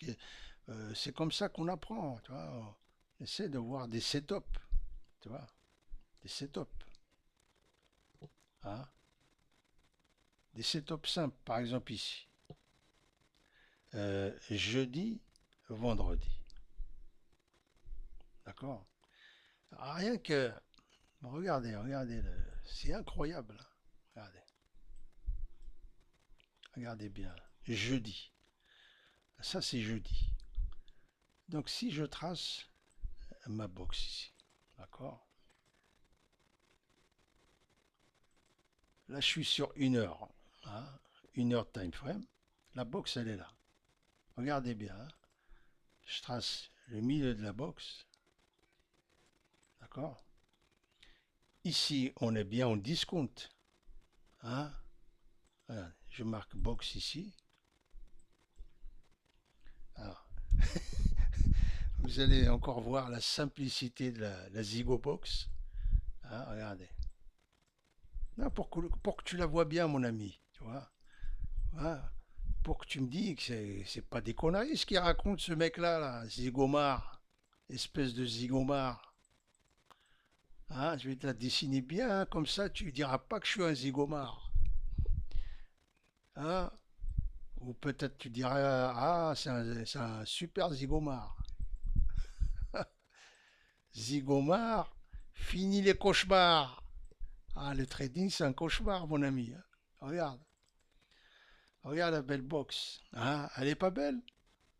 C'est comme ça qu'on apprend. Tu vois. On essaie de voir des setups. Tu vois. Des setups. Hein. Des setups simples. Par exemple ici. Jeudi, vendredi. D'accord? Rien que... Regardez, regardez, c'est incroyable, hein. Regardez, regardez bien. Jeudi. Ça, c'est jeudi. Donc, si je trace ma box ici, d'accord? Là, je suis sur 1 heure, hein, 1 heure time frame. La box, elle est là. Regardez bien, hein. Je trace le milieu de la box, d'accord? Ici, on est bien en discount, hein? Voilà, je marque box ici. Alors, vous allez encore voir la simplicité de la Zigo Box. Hein, regardez. Non, pour que tu la vois bien, mon ami, tu vois. Hein, pour que tu me dis que c'est pas des conneries ce qu'il raconte ce mec-là, là, Zigomar, espèce de Zigomar. Hein, je vais te la dessiner bien, hein, comme ça tu diras pas que je suis un Zigomar. Hein, ou peut-être tu dirais, ah, c'est un super Zigomar. Zigomar, fini les cauchemars. Ah, le trading, c'est un cauchemar, mon ami, hein. Regarde, regarde la belle box. Hein, elle est pas belle?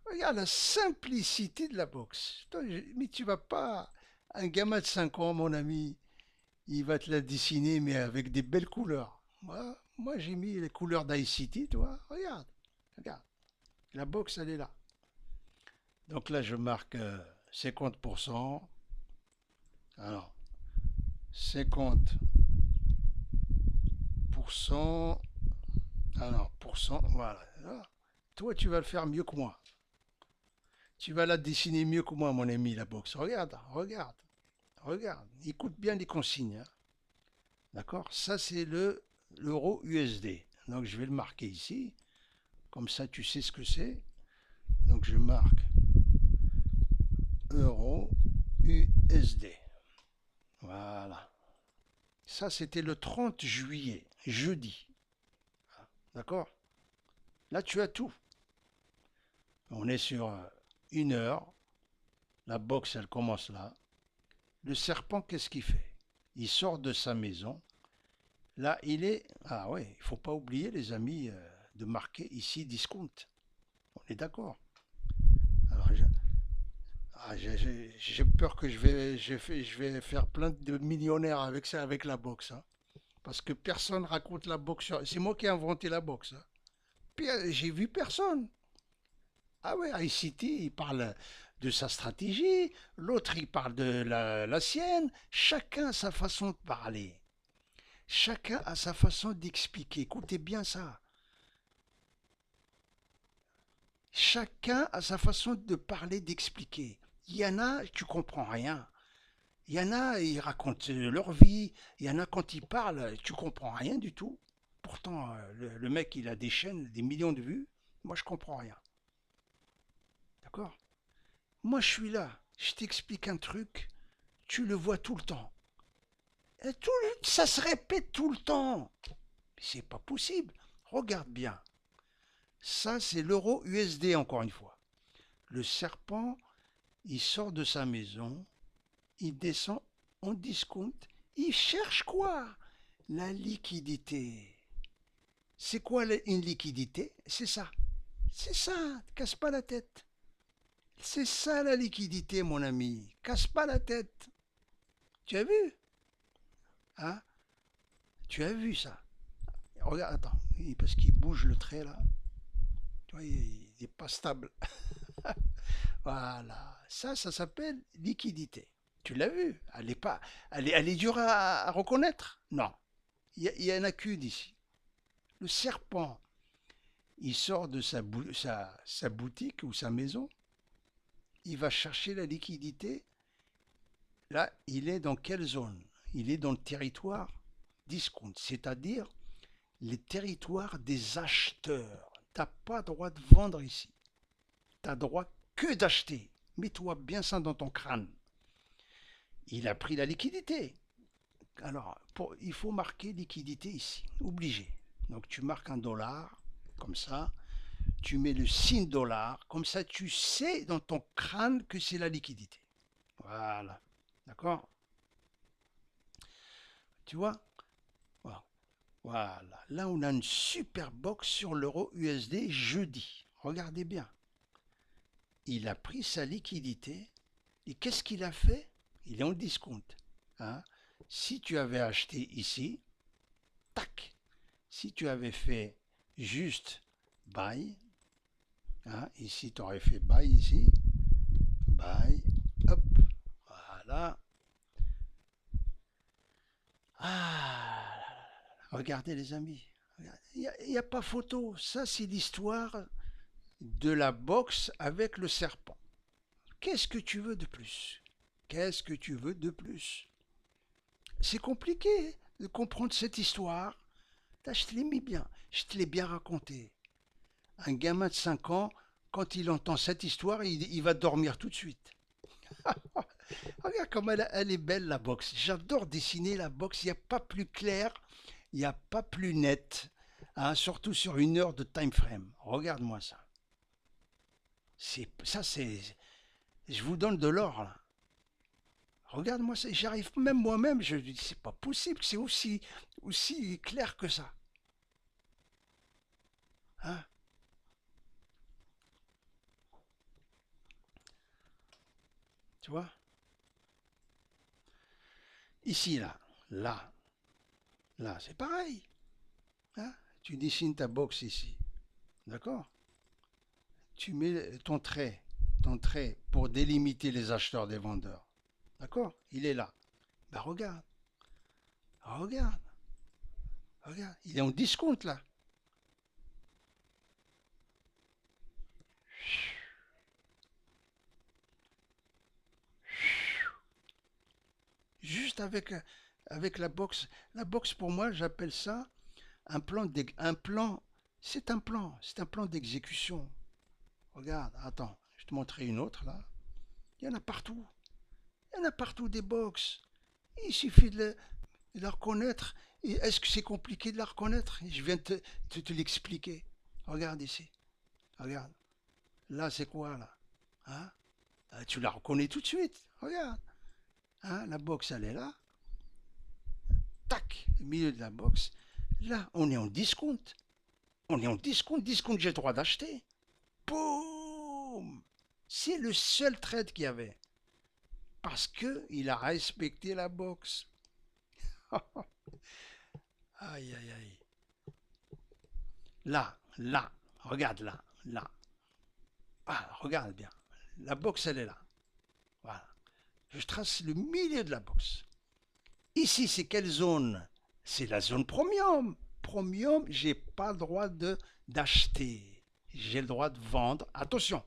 Regarde la simplicité de la boxe. Mais tu vas pas. Un gamin de 5 ans, mon ami, il va te la dessiner, mais avec des belles couleurs. Moi j'ai mis les couleurs d'ICT, tu vois. Regarde, regarde. La boxe, elle est là. Donc là, je marque 50%. Alors, 50%. Alors, voilà. Là, toi, tu vas le faire mieux que moi. Tu vas la dessiner mieux que moi, mon ami, la boxe. Regarde, regarde, regarde. Écoute bien les consignes, hein. D'accord? Ça, c'est l'euro USD. Donc, je vais le marquer ici. Comme ça, tu sais ce que c'est. Donc, je marque euro USD. Voilà. Ça, c'était le 30 juillet, jeudi. D'accord? Là, tu as tout. On est sur 1 heure. La boxe, elle commence là. Le serpent, qu'est-ce qu'il fait? Il sort de sa maison. Là, il est... Ah ouais, il ne faut pas oublier, les amis, de marquer ici discount. On est d'accord. Alors, j'ai peur que je vais faire plein de millionnaires avec ça, avec la boxe, hein. Parce que personne raconte la boxe. C'est moi qui ai inventé la boxe, hein. J'ai vu personne. Ah ouais, ICT, il parle de sa stratégie, l'autre, il parle de la sienne. Chacun a sa façon de parler. Chacun a sa façon d'expliquer. Écoutez bien ça. Chacun a sa façon de parler, d'expliquer. Il y en a, tu comprends rien. Il y en a, ils racontent leur vie. Il y en a, quand ils parlent, tu comprends rien du tout. Pourtant, le mec, il a des chaînes, des millions de vues. Moi, je comprends rien. D'accord? Moi, je suis là. Je t'explique un truc. Tu le vois tout le temps. Et ça se répète tout le temps. C'est pas possible. Regarde bien. Ça, c'est l'euro USD, encore une fois. Le serpent, il sort de sa maison. Il descend en discount. Il cherche quoi? La liquidité. C'est quoi une liquidité? C'est ça. C'est ça. Casse pas la tête. C'est ça la liquidité, mon ami. Casse pas la tête. Tu as vu? Hein? Tu as vu ça? Regarde, attends. Parce qu'il bouge le trait là. Tu vois, il n'est pas stable. Voilà. Ça s'appelle liquidité. Tu l'as vu? Elle est pas, elle est dure à reconnaître? Non. Il y en a qu'une ici. Le serpent, il sort de sa boutique ou sa maison, il va chercher la liquidité. Là, il est dans quelle zone? Il est dans le territoire discount, c'est-à-dire les territoires des acheteurs. Tu n'as pas droit de vendre ici. Tu n'as droit que d'acheter. Mets-toi bien ça dans ton crâne. Il a pris la liquidité. Alors, il faut marquer liquidité ici, obligé. Donc tu marques un dollar, comme ça, tu mets le signe dollar, comme ça tu sais dans ton crâne que c'est la liquidité. Voilà. D'accord? Tu vois? Voilà. Voilà. Là, on a une super box sur l'euro USD jeudi. Regardez bien. Il a pris sa liquidité et qu'est-ce qu'il a fait? Il est en discount. Hein? Si tu avais acheté ici, tac. Si tu avais fait juste buy, hein, ici tu aurais fait buy ici, buy, hop, voilà. Ah, regardez les amis, il n'y a pas photo. Ça c'est l'histoire de la boxe avec le serpent. Qu'est-ce que tu veux de plus? Qu'est-ce que tu veux de plus? C'est compliqué de comprendre cette histoire. Là, je te l'ai mis bien, je te l'ai bien raconté. Un gamin de 5 ans, quand il entend cette histoire, il va dormir tout de suite. Regarde comme elle est belle la boxe. J'adore dessiner la boxe. Il n'y a pas plus clair, il n'y a pas plus net. Hein, surtout sur 1 heure de time frame. Regarde-moi ça. Ça, c'est. Je vous donne de l'or là. Regarde-moi ça. J'arrive même moi-même. Je dis, c'est pas possible que c'est aussi clair que ça. Hein. Tu vois? Ici, là, c'est pareil. Hein. Tu dessines ta box ici. D'accord? Tu mets ton trait pour délimiter les acheteurs des vendeurs. D'accord? Il est là. Ben regarde, regarde, regarde. Il est en discount là. Juste avec la box. La box pour moi, j'appelle ça un plan. C'est un plan d'exécution. Regarde, attends, je te montrerai une autre là. Il y en a partout. Il y en a partout des box. Il suffit de la reconnaître. Est-ce que c'est compliqué de la reconnaître? Je viens de te l'expliquer. Regarde ici. Regarde. Là, c'est quoi là? Hein? Tu la reconnais tout de suite. Regarde. Hein? La box, elle est là. Tac, au milieu de la box. Là, on est en discount. On est en discount. Discount, j'ai le droit d'acheter. Boum! C'est le seul trade qu'il y avait. Parce qu'il a respecté la box. Aïe, aïe, aïe. Là, regarde là. Ah, regarde bien. La box, elle est là. Voilà. Je trace le milieu de la box. Ici, c'est quelle zone? C'est la zone premium. Premium, j'ai pas le droit d'acheter. J'ai le droit de vendre. Attention.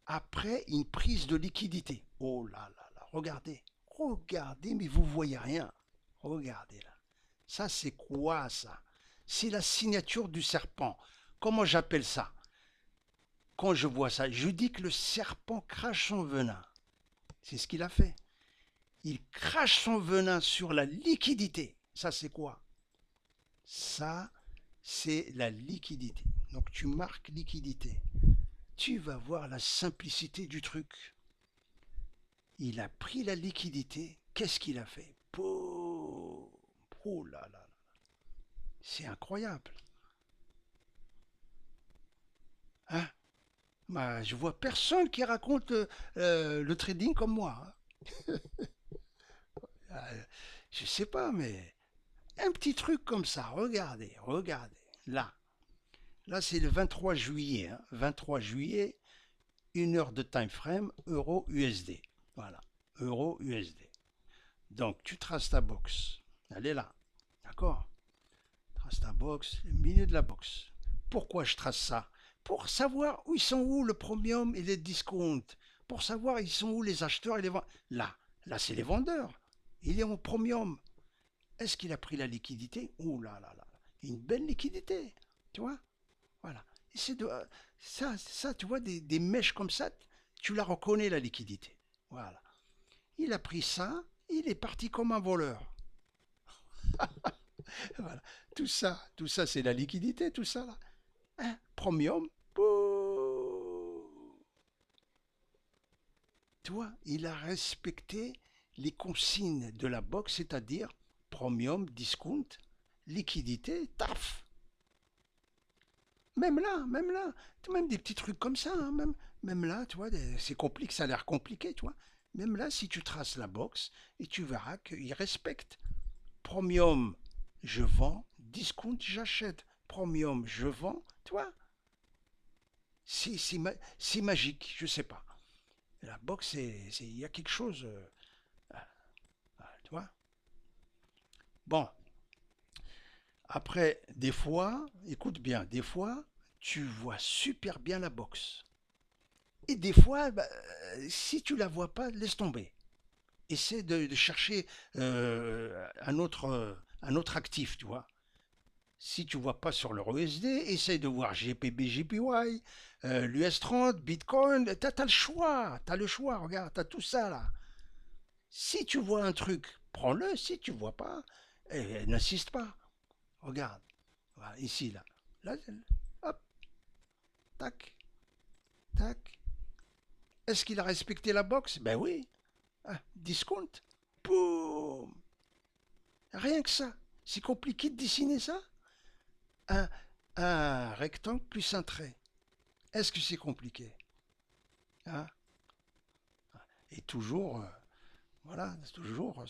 Après une prise de liquidité. Oh là là là. Regardez. Regardez, mais vous voyez rien. Regardez là. Ça, c'est quoi ça? C'est la signature du serpent. Comment j'appelle ça? Quand je vois ça, je dis que le serpent crache son venin. C'est ce qu'il a fait. Il crache son venin sur la liquidité. Ça, c'est quoi? Ça, c'est la liquidité. Donc, tu marques liquidité. Tu vas voir la simplicité du truc. Il a pris la liquidité. Qu'est-ce qu'il a fait? Oh là là. C'est incroyable. Hein? Bah, je vois personne qui raconte le trading comme moi. Hein. Je sais pas, mais un petit truc comme ça. Regardez, regardez. Là c'est le 23 juillet. Hein. 23 juillet, 1 heure de time frame, euro USD. Voilà, euro USD. Donc tu traces ta box. Elle est là. D'accord? Trace ta box, le milieu de la box. Pourquoi je trace ça? Pour savoir où ils sont où le premium et les discounts. Pour savoir ils sont où les acheteurs et les vendeurs. Là c'est les vendeurs. Il est en premium. Est-ce qu'il a pris la liquidité? Ouh là là là. Une belle liquidité. Tu vois? Voilà. Et c'est de, ça, tu vois, des mèches comme ça, tu la reconnais la liquidité. Voilà. Il a pris ça, il est parti comme un voleur. Voilà. Tout ça, c'est la liquidité, tout ça là. Hein? Premium. Bouh. Tu vois, il a respecté les consignes de la box, c'est-à-dire premium, discount, liquidité, taf. Même là, même des petits trucs comme ça, hein, même là, tu vois, c'est compliqué, ça a l'air compliqué, tu vois. Même là, si tu traces la box, et tu verras qu'il respecte. Premium, je vends, discount, j'achète. Premium, je vends, tu vois. C'est magique, je sais pas. La boxe, il y a quelque chose, tu vois. Bon, après, des fois, écoute bien, des fois, tu vois super bien la boxe. Et des fois, bah, si tu la vois pas, laisse tomber. Essaie de chercher un autre actif, tu vois. Si tu vois pas sur l'euro USD, essaye de voir GPB, JPY, l'US 30, Bitcoin. T'as le choix, t'as le choix, regarde, t'as tout ça là. Si tu vois un truc, prends-le. Si tu vois pas, n'insiste pas. Regarde, voilà, ici là. Là, hop, tac, tac. Est-ce qu'il a respecté la box? Ben oui. Ah, discount. Boum. Rien que ça. C'est compliqué de dessiner ça? Un, un rectangle plus un trait. Est-ce que c'est compliqué? Hein? Et toujours, voilà, toujours,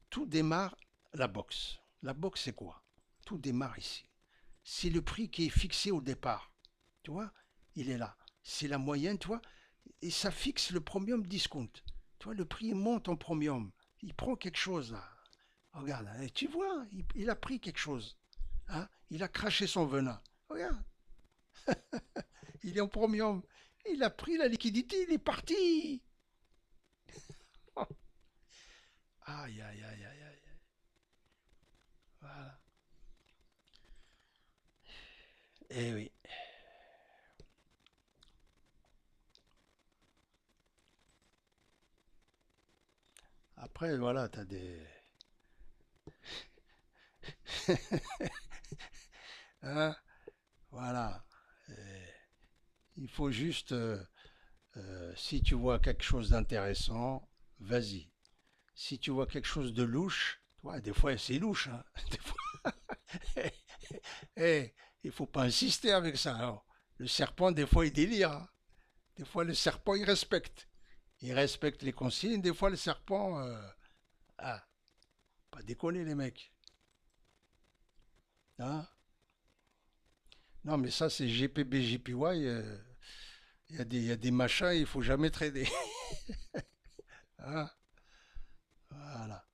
tout démarre la boxe. La boxe, c'est quoi? Tout démarre ici. C'est le prix qui est fixé au départ. Tu vois? Il est là. C'est la moyenne, tu vois? Et ça fixe le premium discount. Tu vois, le prix monte en premium. Il prend quelque chose là. Regarde, hein, tu vois, il a pris quelque chose. Hein? Il a craché son venin. Regarde, il est en premium. Il a pris la liquidité, il est parti. Oh, aïe, aïe, aïe, aïe, aïe. Voilà. Eh oui. Après, voilà, t'as des. Hein? Voilà. Il faut juste, si tu vois quelque chose d'intéressant, vas-y. Si tu vois quelque chose de louche, tu vois, des fois c'est louche, hein. Des fois, eh, il faut pas insister avec ça. Alors, le serpent, des fois, il délire, hein. Des fois, le serpent, il respecte. Il respecte les consignes. Des fois, le serpent, ah, pas déconner, les mecs. Hein? Non, mais ça, c'est GPB, JPY. Il y a des machins, il faut jamais trader. Hein? Voilà.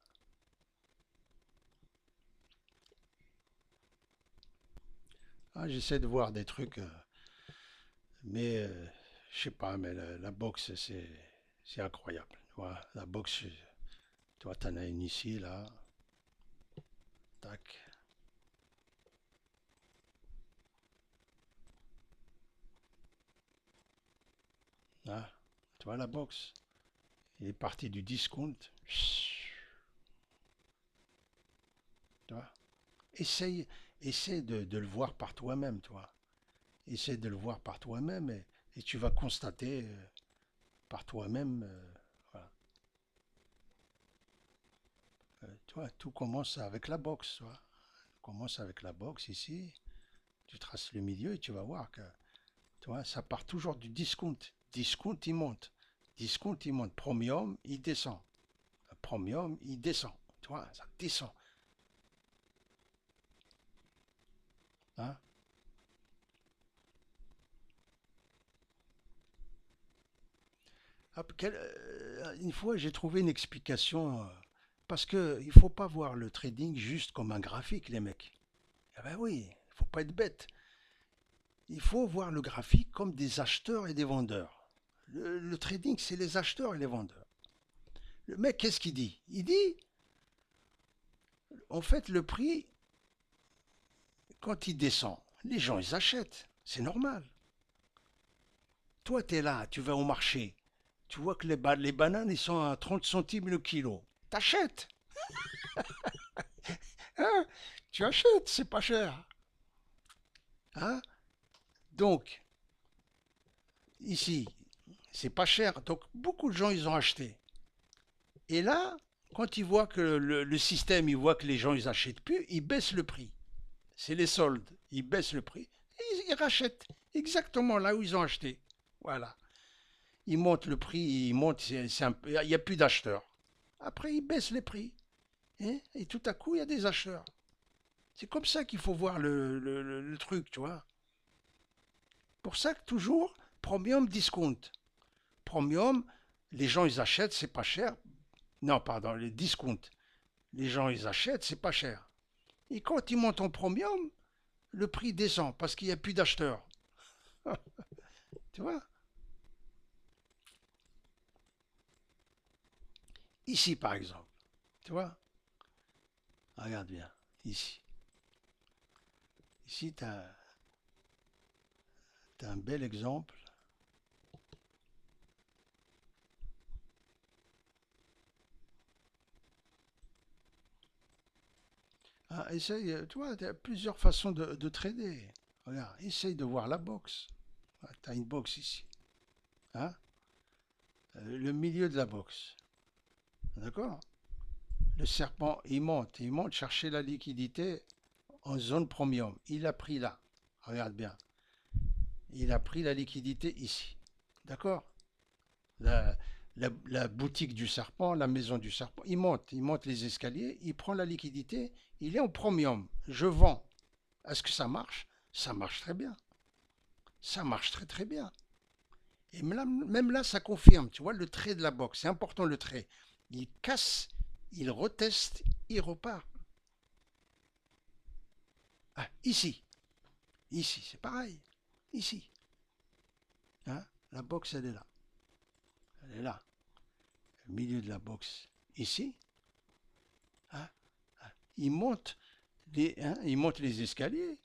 Ah, j'essaie de voir des trucs, mais je sais pas, mais la boxe, c'est incroyable. Tu vois, la boxe, tu vois, t'en as une ici, là, tac. Hein, tu vois, la boxe, il est parti du discount. Tu vois. Essaye, essaye de le voir par toi-même, tu vois. Essaye de le voir par toi-même et tu vas constater par toi-même. Voilà. Tu vois, tout commence avec la boxe, tu vois. Commence avec la boxe ici, tu traces le milieu et tu vas voir que, tu vois, ça part toujours du discount. Discount, il monte. Discount, il monte. Premium, il descend. Premium, il descend. Tu vois, ça descend. Hein. Une fois, j'ai trouvé une explication. Parce que il faut pas voir le trading juste comme un graphique, les mecs. Ah ben oui, il faut pas être bête. Il faut voir le graphique comme des acheteurs et des vendeurs. Le trading, c'est les acheteurs et les vendeurs. Le mec, qu'est-ce qu'il dit? Il dit, en fait, le prix, quand il descend, les gens, ils achètent. C'est normal. Toi, tu es là, tu vas au marché. Tu vois que les bananes, ils sont à 30 centimes le kilo. T'achètes. Hein? Tu achètes, c'est pas cher. Hein? Donc, ici, C'est pas cher. Donc beaucoup de gens, ils ont acheté. Et là, quand ils voient que le système, ils voient que les gens, ils achètent plus, ils baissent le prix. C'est les soldes. Ils baissent le prix. Et ils rachètent exactement là où ils ont acheté. Voilà. Ils montent le prix, ils montent, il n'y a plus d'acheteurs. Après, ils baissent les prix. Et tout à coup, il y a des acheteurs. C'est comme ça qu'il faut voir le truc, tu vois. Pour ça que toujours, premium discount. Premium, les gens, ils achètent, c'est pas cher. Non, pardon, les discount. Les gens, ils achètent, c'est pas cher. Et quand ils montent en premium, le prix descend parce qu'il n'y a plus d'acheteurs. Tu vois. Ici, par exemple. Tu vois. Regarde bien. Ici. Ici, tu as un bel exemple. Ah, essaye, tu vois, tu as plusieurs façons de trader. Regarde, essaye de voir la box. Tu as une box ici. Hein. Le milieu de la box. D'accord. Le serpent, il monte chercher la liquidité en zone premium. Il a pris là. Regarde bien. Il a pris la liquidité ici. D'accord. La boutique du serpent, la maison du serpent, il monte les escaliers, il prend la liquidité, il est en premium. Je vends. Est-ce que ça marche? Ça marche très bien. Ça marche très très bien. Et même là, ça confirme, tu vois, le trait de la boxe. C'est important le trait. Il casse, il reteste, il repart. Ah, ici. Ici, c'est pareil. Ici. Hein. La boxe, elle est là. Elle est là. Le milieu de la boxe. Ici. Hein. Il monte les escaliers.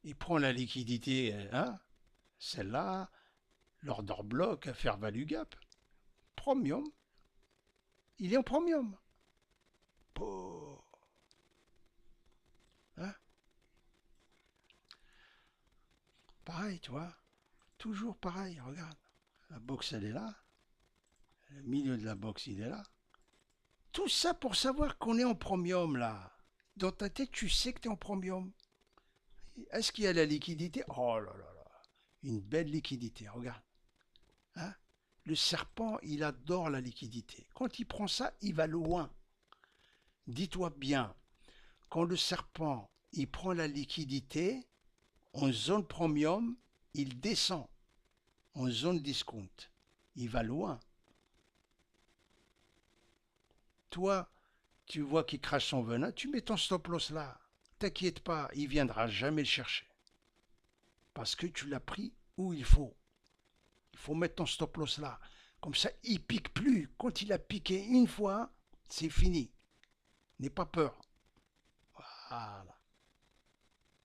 Il prend la liquidité, hein, celle-là, l'order block à faire value gap. Premium. Il est en premium. Oh, hein. Pareil, tu vois. Toujours pareil, regarde. La box, elle est là. Le milieu de la box, il est là. Tout ça pour savoir qu'on est en premium, là. Dans ta tête, tu sais que tu es en premium. Est-ce qu'il y a la liquidité? Oh là là là. Une belle liquidité, regarde. Hein. Le serpent, il adore la liquidité. Quand il prend ça, il va loin. Dis-toi bien, quand le serpent, il prend la liquidité, en zone premium, il descend. En zone discount, il va loin. Toi, tu vois qu'il crache son venin, tu mets ton stop loss là. T'inquiète pas, il viendra jamais le chercher. Parce que tu l'as pris où il faut. Il faut mettre ton stop loss là. Comme ça, il pique plus. Quand il a piqué une fois, c'est fini. N'aie pas peur. Voilà.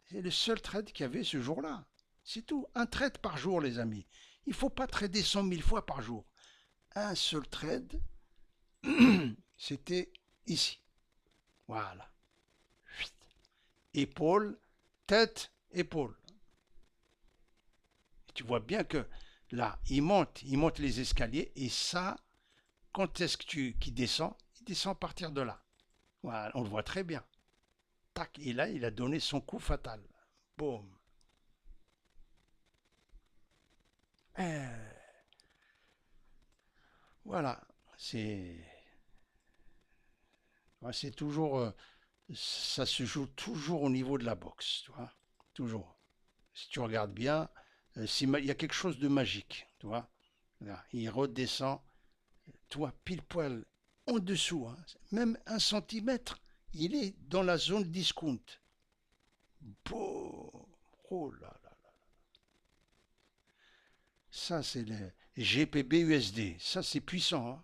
C'est le seul trade qu'il y avait ce jour-là. C'est tout. Un trade par jour, les amis. Il ne faut pas trader 100 000 fois par jour. Un seul trade, c'était ici. Voilà. Épaule, tête, épaule. Et tu vois bien que là, il monte les escaliers et ça, quand est-ce qu'il descend? Il descend à partir de là. Voilà, on le voit très bien. Tac, et là, il a donné son coup fatal. Boum. Euh, voilà, c'est toujours, ça se joue toujours au niveau de la boxe, tu vois, toujours. Si tu regardes bien, il y a quelque chose de magique, tu vois. Là, il redescend, toi, pile poil en dessous, hein, même 1 centimètre, il est dans la zone discount. Boum. Oh là là. Ça, c'est le GPB USD. Ça, c'est puissant, hein.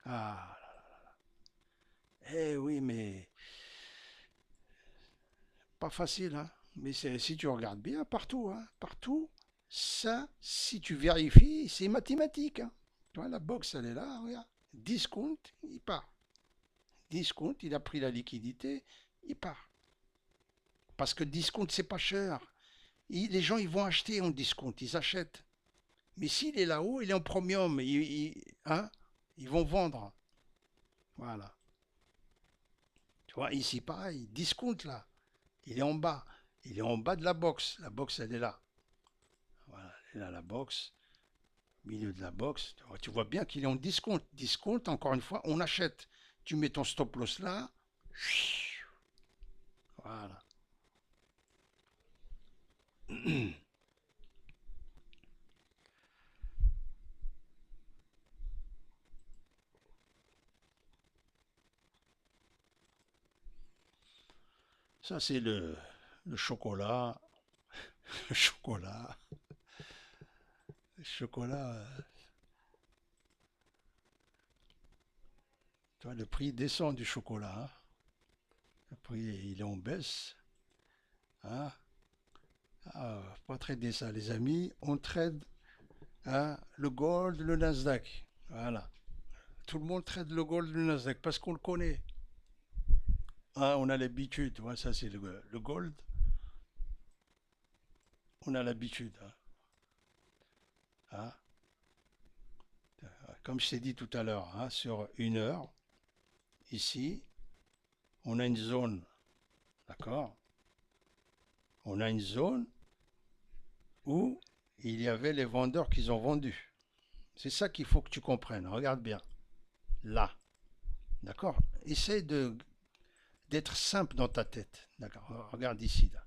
Ah, eh oui, mais pas facile, hein. Mais si tu regardes bien, partout, hein, partout, ça, si tu vérifies, c'est mathématique, hein. Tu vois, la box, elle est là, regarde. Discount, il part. Discount, il a pris la liquidité, il part. Parce que discount, c'est pas cher. Les gens, ils vont acheter en discount, ils achètent. Mais s'il est là-haut, il est en premium. Hein, ils vont vendre. Voilà. Tu vois, ici, pareil, discount là. Il est en bas. Il est en bas de la box. La box, elle est là. Voilà, elle est là, la box. Milieu de la box. Tu vois bien qu'il est en discount. Discount, encore une fois, on achète. Tu mets ton stop loss là. Voilà. Ça, c'est le chocolat. Le chocolat. Le chocolat. Tu vois, le prix descend du chocolat. Hein. Le prix, il est en baisse. Hein. Ah, pas trader ça, les amis. On trade hein, le gold, le Nasdaq. Voilà. Tout le monde trade le gold, le Nasdaq parce qu'on le connaît. Hein, on a l'habitude. Ouais, ça, c'est le gold. On a l'habitude. Hein. Comme je t'ai dit tout à l'heure, hein, sur une heure, ici, on a une zone. D'accord. On a une zone où il y avait les vendeurs qui ont vendu. C'est ça qu'il faut que tu comprennes. Regarde bien. Là. D'accord. Essaye d'être simple dans ta tête. D'accord. Regarde ici. Là.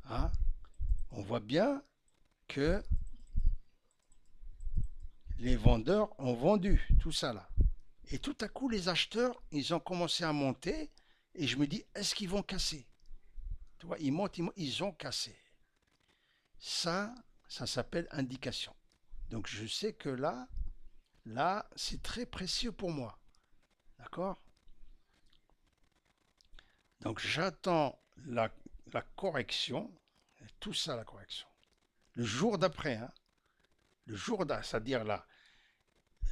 Hein. On voit bien que les vendeurs ont vendu tout ça là. Et tout à coup, les acheteurs, ils ont commencé à monter. Et je me dis, est-ce qu'ils vont casser? Tu vois, ils montent, ils ont cassé. Ça s'appelle indication. Donc je sais que là, c'est très précieux pour moi. D'accord. Donc j'attends la correction, tout ça la correction. Le jour d'après, hein, le jour d'après, c'est-à-dire là,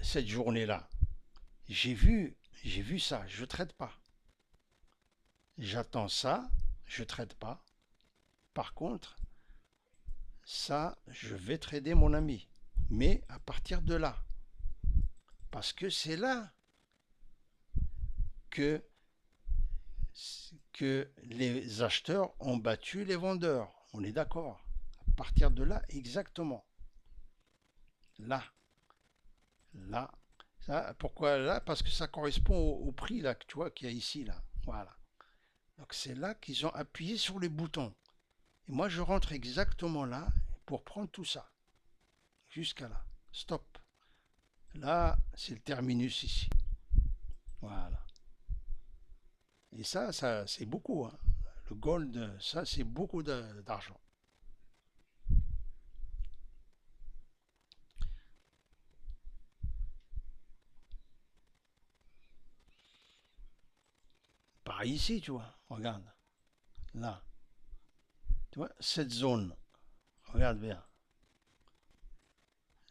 cette journée-là, j'ai vu ça, je ne traite pas. J'attends ça, je ne traite pas. Par contre, ça, je vais trader mon ami. Mais à partir de là, parce que c'est là que, que les acheteurs ont battu les vendeurs. On est d'accord. À partir de là, exactement. Là, là. Ça, pourquoi là? Parce que ça correspond au prix là, que tu vois, qu'il y a ici. Là. Voilà. Donc c'est là qu'ils ont appuyé sur le bouton. Et moi, je rentre exactement là pour prendre tout ça. Jusqu'à là. Stop. Là, c'est le terminus ici. Voilà. Et ça c'est beaucoup. Hein. Le gold, ça, c'est beaucoup d'argent. Pareil ici, tu vois. Regarde. Là. Tu vois, cette zone. Regarde bien.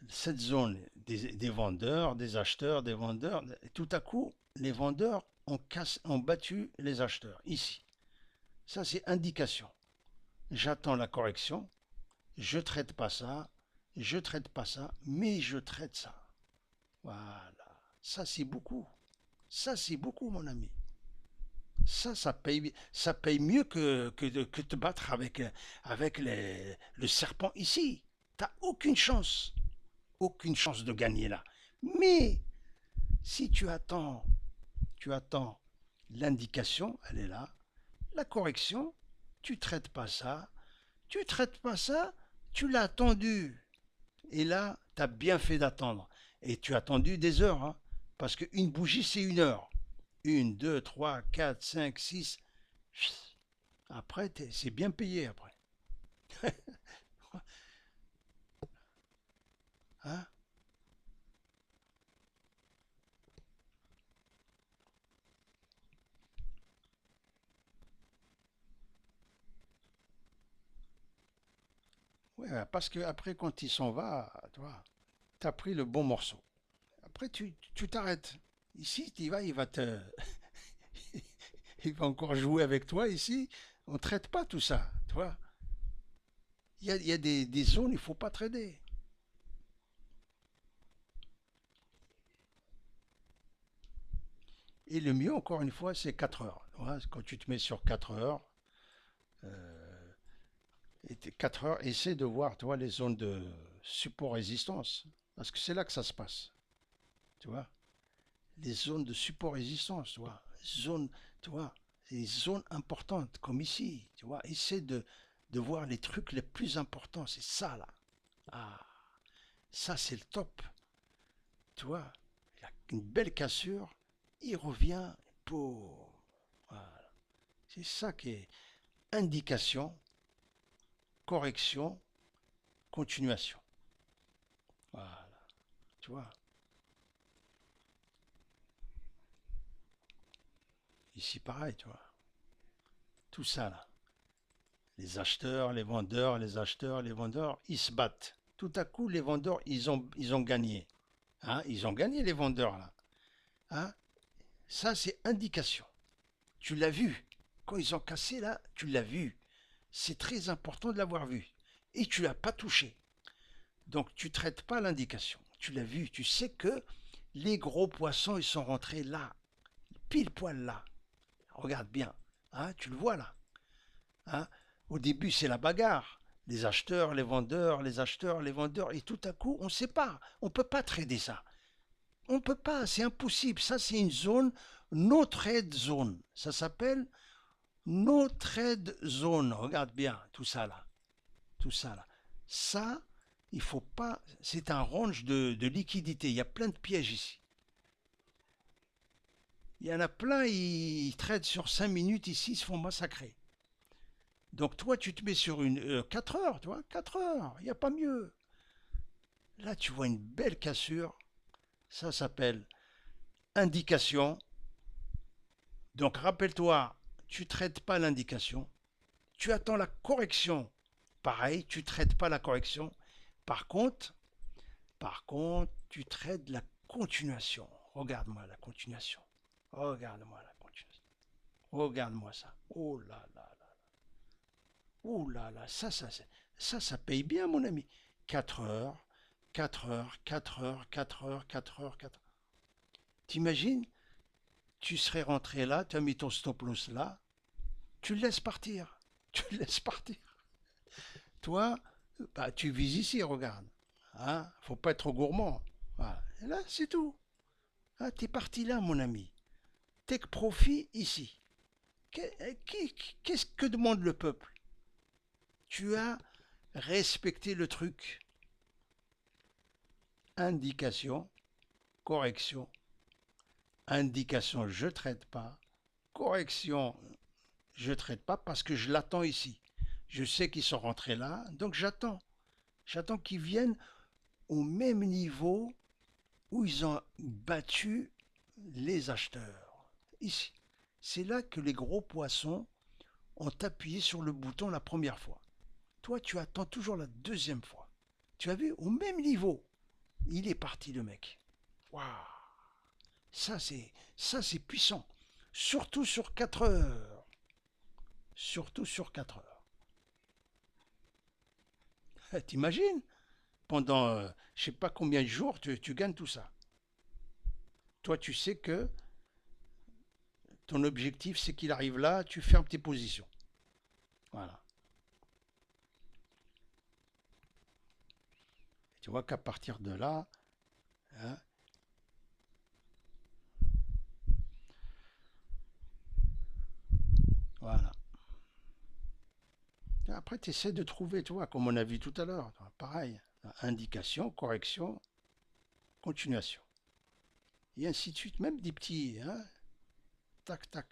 Cette zone des vendeurs, des acheteurs, des vendeurs. Tout à coup, les vendeurs ont battu les acheteurs. Ici. Ça, c'est indication. J'attends la correction. Je ne traite pas ça. Je ne traite pas ça. Mais je traite ça. Voilà. Ça, c'est beaucoup. Ça, c'est beaucoup, mon ami. Ça paye mieux que te battre avec le serpent ici. T'as aucune chance de gagner là. Mais si tu attends l'indication, elle est là. La correction, tu traites pas ça, tu traites pas ça, tu l'as attendu. Et là, tu as bien fait d'attendre. Et tu as attendu des heures, hein, parce qu'une bougie, c'est une heure. Une, deux, trois, quatre, cinq, six. Après, c'est bien payé après. Hein. Ouais, parce que après, quand il s'en va, tu as pris le bon morceau. Après, tu t'arrêtes. Ici, tu vas, il va te. Il va encore jouer avec toi ici. On ne traite pas tout ça. Tu vois. Il y a des zones, il ne faut pas trader. Et le mieux, encore une fois, c'est 4 heures. Voilà, quand tu te mets sur 4 heures, euh, 4 heures, essaie de voir, tu vois, les zones de support-résistance. Parce que c'est là que ça se passe, tu vois. Les zones de support-résistance, tu vois. Zones, tu vois, les zones importantes, comme ici, tu vois. Essaie de voir les trucs les plus importants, c'est ça, là. Ah, ça, c'est le top, tu vois. Il y a une belle cassure, il revient pour... Voilà. C'est ça qui est indication, correction, continuation. Voilà, tu vois. Ici, pareil, tu vois. Tout ça, là. Les acheteurs, les vendeurs, les acheteurs, les vendeurs, ils se battent. Tout à coup, les vendeurs, ils ont gagné. Hein, ils ont gagné, les vendeurs, là. Hein, ça, c'est indication. Tu l'as vu. Quand ils ont cassé, là, tu l'as vu. C'est très important de l'avoir vu. Et tu l'as pas touché. Donc, tu ne traites pas l'indication. Tu l'as vu. Tu sais que les gros poissons, ils sont rentrés là. Pile poil là. Regarde bien. Hein, tu le vois là. Hein, au début, c'est la bagarre. Les acheteurs, les vendeurs, les acheteurs, les vendeurs. Et tout à coup, on ne sait pas. On ne peut pas trader ça. On ne peut pas. C'est impossible. Ça, c'est une zone, no trade zone. Ça s'appelle no trade zone. Regarde bien tout ça là. Tout ça là. Ça, il faut pas. C'est un range de liquidité. Il y a plein de pièges ici. Il y en a plein, ils traitent sur 5 minutes ici, ils se font massacrer. Donc toi, tu te mets sur une 4 heures, tu vois, 4 heures, il n'y a pas mieux. Là, tu vois une belle cassure, ça s'appelle indication. Donc rappelle-toi, tu ne traites pas l'indication, tu attends la correction. Pareil, tu ne traites pas la correction. Par contre, tu traites la continuation. Regarde-moi la continuation. Regarde-moi la continuation. Regarde-moi ça. Oh là là là. Oh là là, ça paye bien, mon ami. 4 heures, 4 heures, 4 heures, 4 heures, 4 heures, 4 heures. T'imagines, tu serais rentré là, tu as mis ton stop loss là, tu le laisses partir. Tu le laisses partir. Toi, bah, tu vises ici, regarde. Hein, faut pas être trop gourmand. Voilà. Et là, c'est tout. Ah, t'es parti là, mon ami. Take profit ici. Qu'est-ce que demande le peuple? Tu as respecté le truc. Indication, correction. Indication, je ne traite pas. Correction, je ne traite pas parce que je l'attends ici. Je sais qu'ils sont rentrés là, donc j'attends. J'attends qu'ils viennent au même niveau où ils ont battu les acheteurs. Ici. C'est là que les gros poissons ont appuyé sur le bouton la première fois. Toi, tu attends toujours la deuxième fois. Tu as vu, au même niveau, il est parti le mec. Waouh! Ça c'est puissant. Surtout sur 4 heures. Surtout sur 4 heures. T'imagines? Pendant je sais pas combien de jours, tu gagnes tout ça. Toi, tu sais que ton objectif, c'est qu'il arrive là, tu fermes tes positions. Voilà. Tu vois qu'à partir de là, hein, voilà. Après, tu essaies de trouver, tu vois, comme on a vu tout à l'heure. Pareil. Indication, correction, continuation. Et ainsi de suite. Même des petits, hein, tac, tac.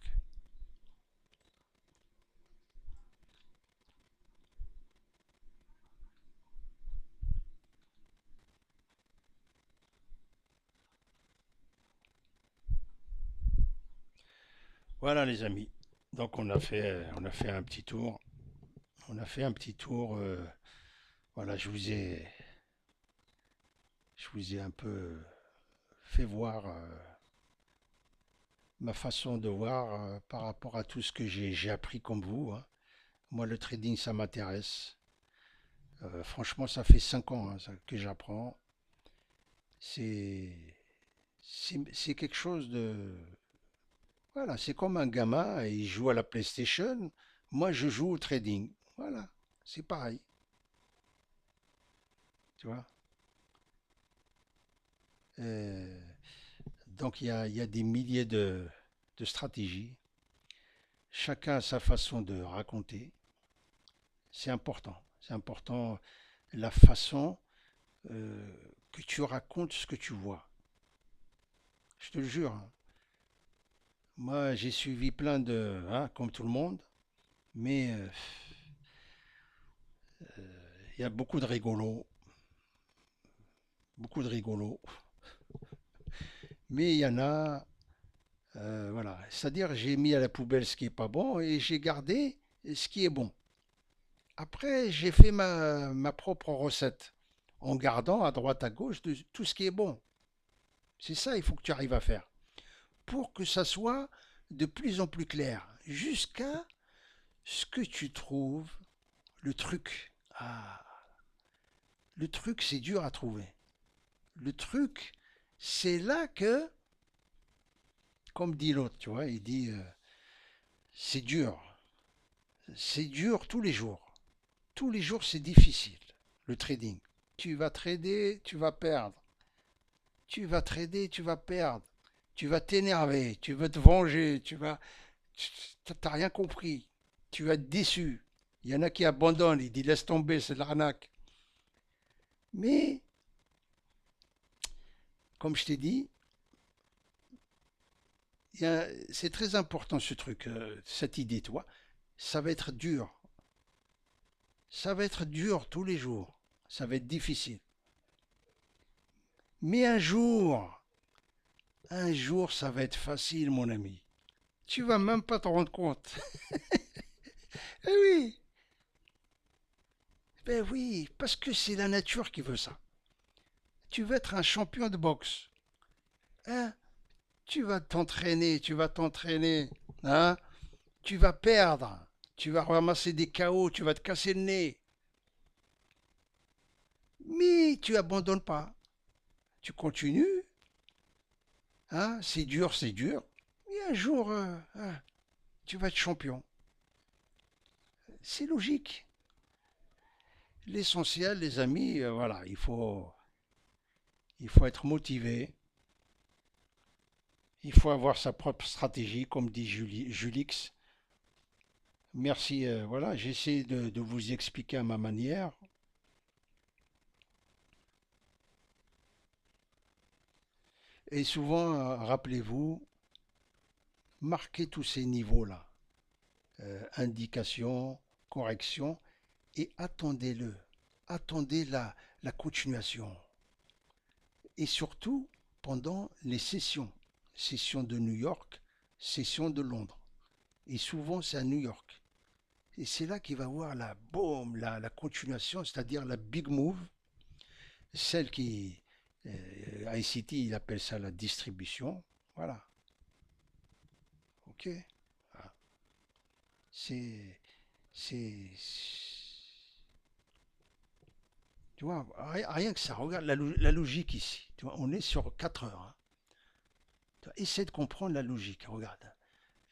Voilà les amis. Donc on a fait un petit tour. On a fait un petit tour. Voilà, je vous ai un peu fait voir ma façon de voir par rapport à tout ce que j'ai appris comme vous. Hein. Moi, le trading, ça m'intéresse. Franchement, ça fait 5 ans hein, que j'apprends. C'est quelque chose Voilà, c'est comme un gamin, il joue à la PlayStation, moi je joue au trading. Voilà, c'est pareil, tu vois. Euh, donc il y a des milliers de stratégies. Chacun a sa façon de raconter. C'est important. C'est important la façon euh, que tu racontes ce que tu vois. Je te le jure, hein. Moi, j'ai suivi plein de, hein, comme tout le monde, mais il y a beaucoup de rigolos. Mais il y en a, voilà. C'est-à-dire, j'ai mis à la poubelle ce qui est pas bon et j'ai gardé ce qui est bon. Après, j'ai fait ma propre recette en gardant à droite à gauche de tout ce qui est bon. C'est ça, il faut que tu arrives à faire pour que ça soit de plus en plus clair jusqu'à ce que tu trouves le truc. Ah, le truc, c'est dur à trouver. Le truc, c'est là que, comme dit l'autre, tu vois, il dit c'est dur. C'est dur tous les jours. Tous les jours, c'est difficile, le trading. Tu vas trader, tu vas perdre. Tu vas trader, tu vas perdre. Tu vas t'énerver, tu vas te venger, t'as rien compris. Tu vas être déçu. Il y en a qui abandonnent, ils disent laisse tomber, c'est de l'arnaque. Mais, comme je t'ai dit, c'est très important ce truc, cette idée, toi. Ça va être dur. Ça va être dur tous les jours. Ça va être difficile. Mais un jour, ça va être facile, mon ami. Tu vas même pas te rendre compte. Eh oui, ben oui, parce que c'est la nature qui veut ça. Tu veux être un champion de boxe, hein? Tu vas t'entraîner, hein? Tu vas perdre, tu vas ramasser des KO, tu vas te casser le nez. Mais tu abandonnes pas. Tu continues, hein? C'est dur, c'est dur. Et un jour, hein, tu vas être champion. C'est logique. L'essentiel, les amis, voilà, il faut être motivé. Il faut avoir sa propre stratégie, comme dit Julix. Merci, voilà, j'essaie de vous expliquer à ma manière. Et souvent, rappelez-vous, marquez tous ces niveaux-là. Indication, correction, et attendez-le. Attendez la continuation. Et surtout, pendant les sessions. Session de New York, session de Londres. Et souvent, c'est à New York. Et c'est là qu'il va voir la boom, la continuation, c'est-à-dire la big move, celle qui, ICT, il appelle ça la distribution. Voilà, ok. Voilà. C'est, c'est, tu vois, rien que ça. Regarde la logique ici. Tu vois, on est sur 4 heures, hein. Essaie de comprendre la logique. Regarde,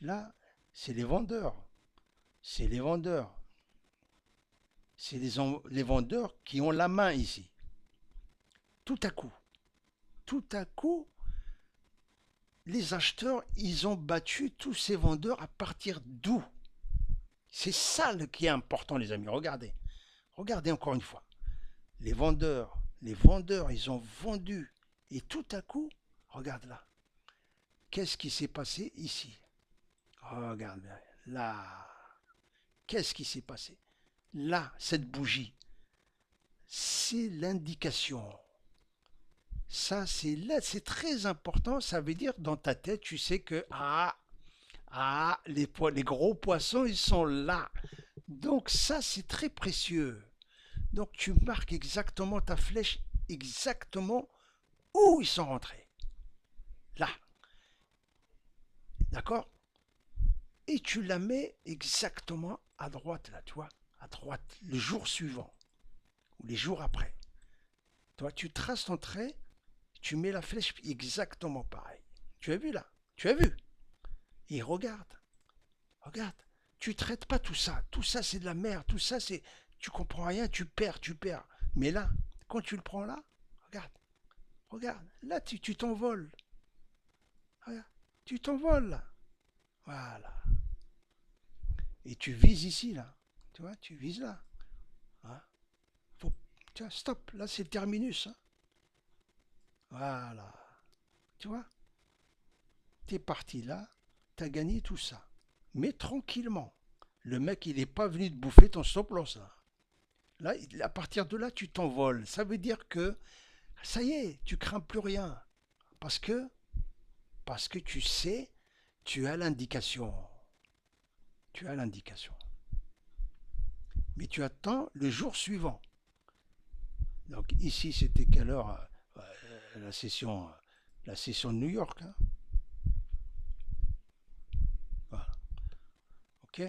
là, c'est les vendeurs, c'est les vendeurs, c'est les vendeurs qui ont la main ici. Tout à coup, tout à coup, les acheteurs, ils ont battu tous ces vendeurs à partir d'où? C'est ça qui est important, les amis. Regardez. Regardez encore une fois. Les vendeurs, ils ont vendu. Et tout à coup, regarde là. Qu'est-ce qui s'est passé ici? Regarde là. Qu'est-ce qui s'est passé? Là, cette bougie, c'est l'indication. Ça, c'est là, c'est très important. Ça veut dire dans ta tête, tu sais que les gros poissons, ils sont là. Donc ça, c'est très précieux. Donc tu marques exactement ta flèche, exactement où ils sont rentrés. Là, d'accord? Et tu la mets exactement à droite, là, tu vois, à droite, le jour suivant, ou les jours après. Toi, tu traces ton trait, tu mets la flèche exactement pareil. Tu as vu là? Tu as vu? Et regarde, regarde. Tu traites pas tout ça. Tout ça, c'est de la merde. Tout ça, c'est... Tu comprends rien, tu perds, tu perds. Mais là, quand tu le prends là, regarde, regarde. Là, tu t'envoles. Regarde, tu t'envoles là. Voilà. Et tu vises ici, là. Tu vois, tu vises là. Hein. Faut... Tiens, stop. Là, c'est le terminus. Hein. Voilà. Tu vois, t'es parti là, t'as gagné tout ça. Mais tranquillement. Le mec, il n'est pas venu te bouffer ton stop loss là. Là, à partir de là, tu t'envoles. Ça veut dire que ça y est, tu crains plus rien. Parce que, parce que tu sais, tu as l'indication. Tu as l'indication. Mais tu attends le jour suivant. Donc ici, c'était quelle heure la session de New York. Hein. Voilà. Ok.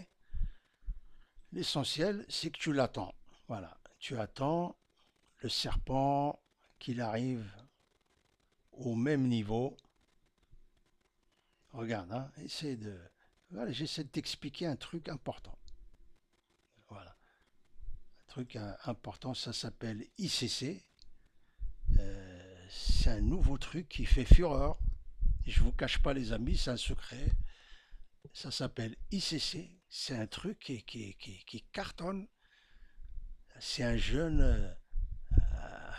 L'essentiel, c'est que tu l'attends. Voilà. Tu attends le serpent qu'il arrive au même niveau. Regarde, hein, voilà, j'essaie de t'expliquer un truc important. Voilà. Un truc important, ça s'appelle ICC. C'est un nouveau truc qui fait fureur. Je vous cache pas les amis, c'est un secret. Ça s'appelle ICC. C'est un truc qui cartonne. C'est un jeune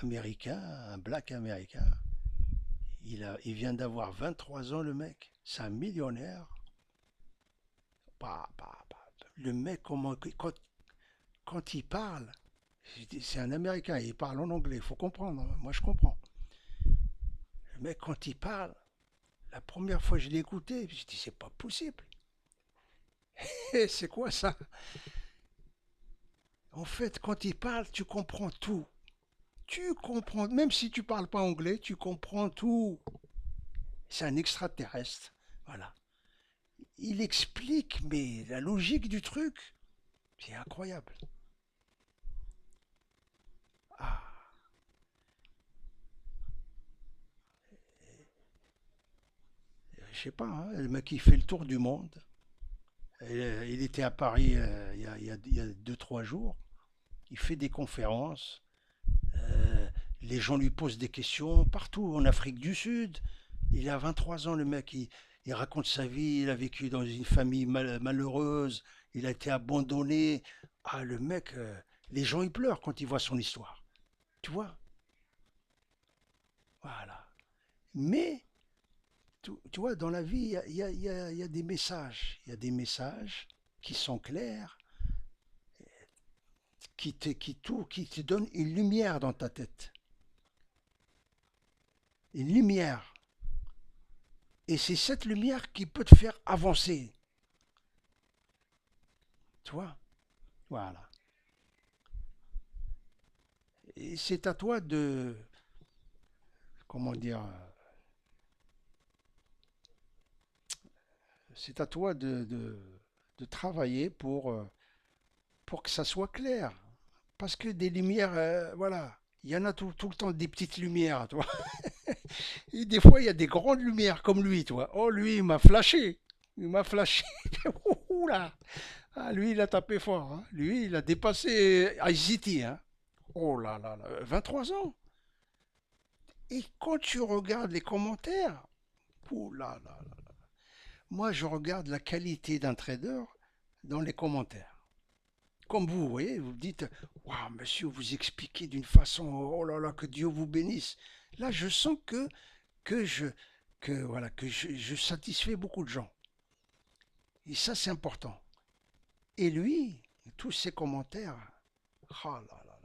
américain, un black américain. Il vient d'avoir 23 ans, le mec. C'est un millionnaire. Bah, bah, bah. Le mec, quand il parle, c'est un américain, il parle en anglais, il faut comprendre. Hein. Moi, je comprends. Le mec, quand il parle, la première fois que je l'ai écouté, je dit, c'est pas possible. C'est quoi ça? En fait, quand il parle, tu comprends tout. Tu comprends, même si tu parles pas anglais, tu comprends tout. C'est un extraterrestre. Voilà. Il explique, mais la logique du truc, c'est incroyable. Ah, je sais pas, hein, le mec il fait le tour du monde. Il était à Paris il y a 2-3 jours. Il fait des conférences. Euh, les gens lui posent des questions partout, en Afrique du Sud. Il a 23 ans, le mec. Il raconte sa vie. Il a vécu dans une famille malheureuse. Il a été abandonné. Ah, le mec, les gens ils pleurent quand ils voient son histoire. Tu vois. Voilà. Mais, tu vois, dans la vie, il y a des messages. Il y a des messages qui sont clairs, qui te donnent une lumière dans ta tête. Une lumière. Et c'est cette lumière qui peut te faire avancer. Tu vois. Voilà. Et c'est à toi de, comment dire, c'est à toi de travailler pour que ça soit clair. Parce que des lumières, voilà, il y en a tout le temps des petites lumières, toi. Et des fois, il y a des grandes lumières comme lui, toi. Oh, lui, il m'a flashé. Il m'a flashé. Ouh là. Ah, lui, il a tapé fort. Hein. Lui, il a dépassé ICT. Hein. Oh là là là. 23 ans. Et quand tu regardes les commentaires, ouh là là là. Moi, je regarde la qualité d'un trader dans les commentaires. Comme vous voyez, vous dites, waouh, monsieur, vous expliquez d'une façon, oh là là, que Dieu vous bénisse. Là, je sens que voilà, je satisfais beaucoup de gens. Et ça, c'est important. Et lui, tous ses commentaires, oh là là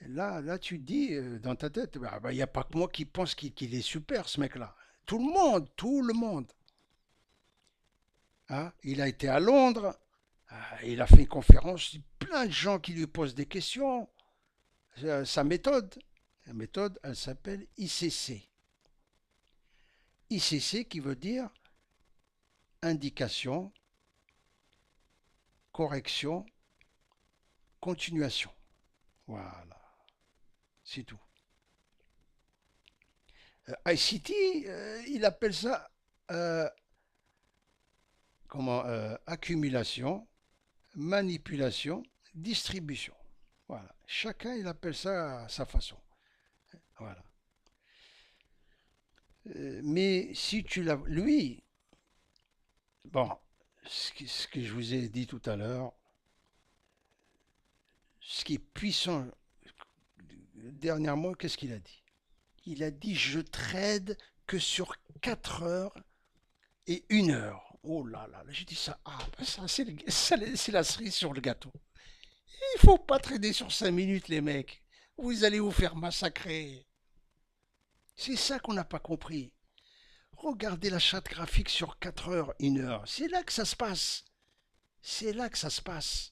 là. Là, tu te dis dans ta tête, il n'y a pas que moi qui pense qu'il est super, ce mec-là. Tout le monde. Hein. Il a été à Londres, il a fait une conférence, plein de gens qui lui posent des questions. La méthode, elle s'appelle ICC. ICC qui veut dire indication, correction, continuation. Voilà, c'est tout. ICT, il appelle ça comment, accumulation, manipulation, distribution. Voilà. Chacun, il appelle ça à sa façon. Voilà. Mais si tu l'as... Lui, bon, ce que je vous ai dit tout à l'heure, ce qui est puissant, dernièrement, qu'est-ce qu'il a dit? Il a dit, je trade que sur 4 heures et 1 heure. Oh là là, j'ai dit ça, ah, ben ça c'est la cerise sur le gâteau. Il faut pas trader sur 5 minutes, les mecs. Vous allez vous faire massacrer. C'est ça qu'on n'a pas compris. Regardez la charte graphique sur 4 heures, 1 heure. C'est là que ça se passe. C'est là que ça se passe.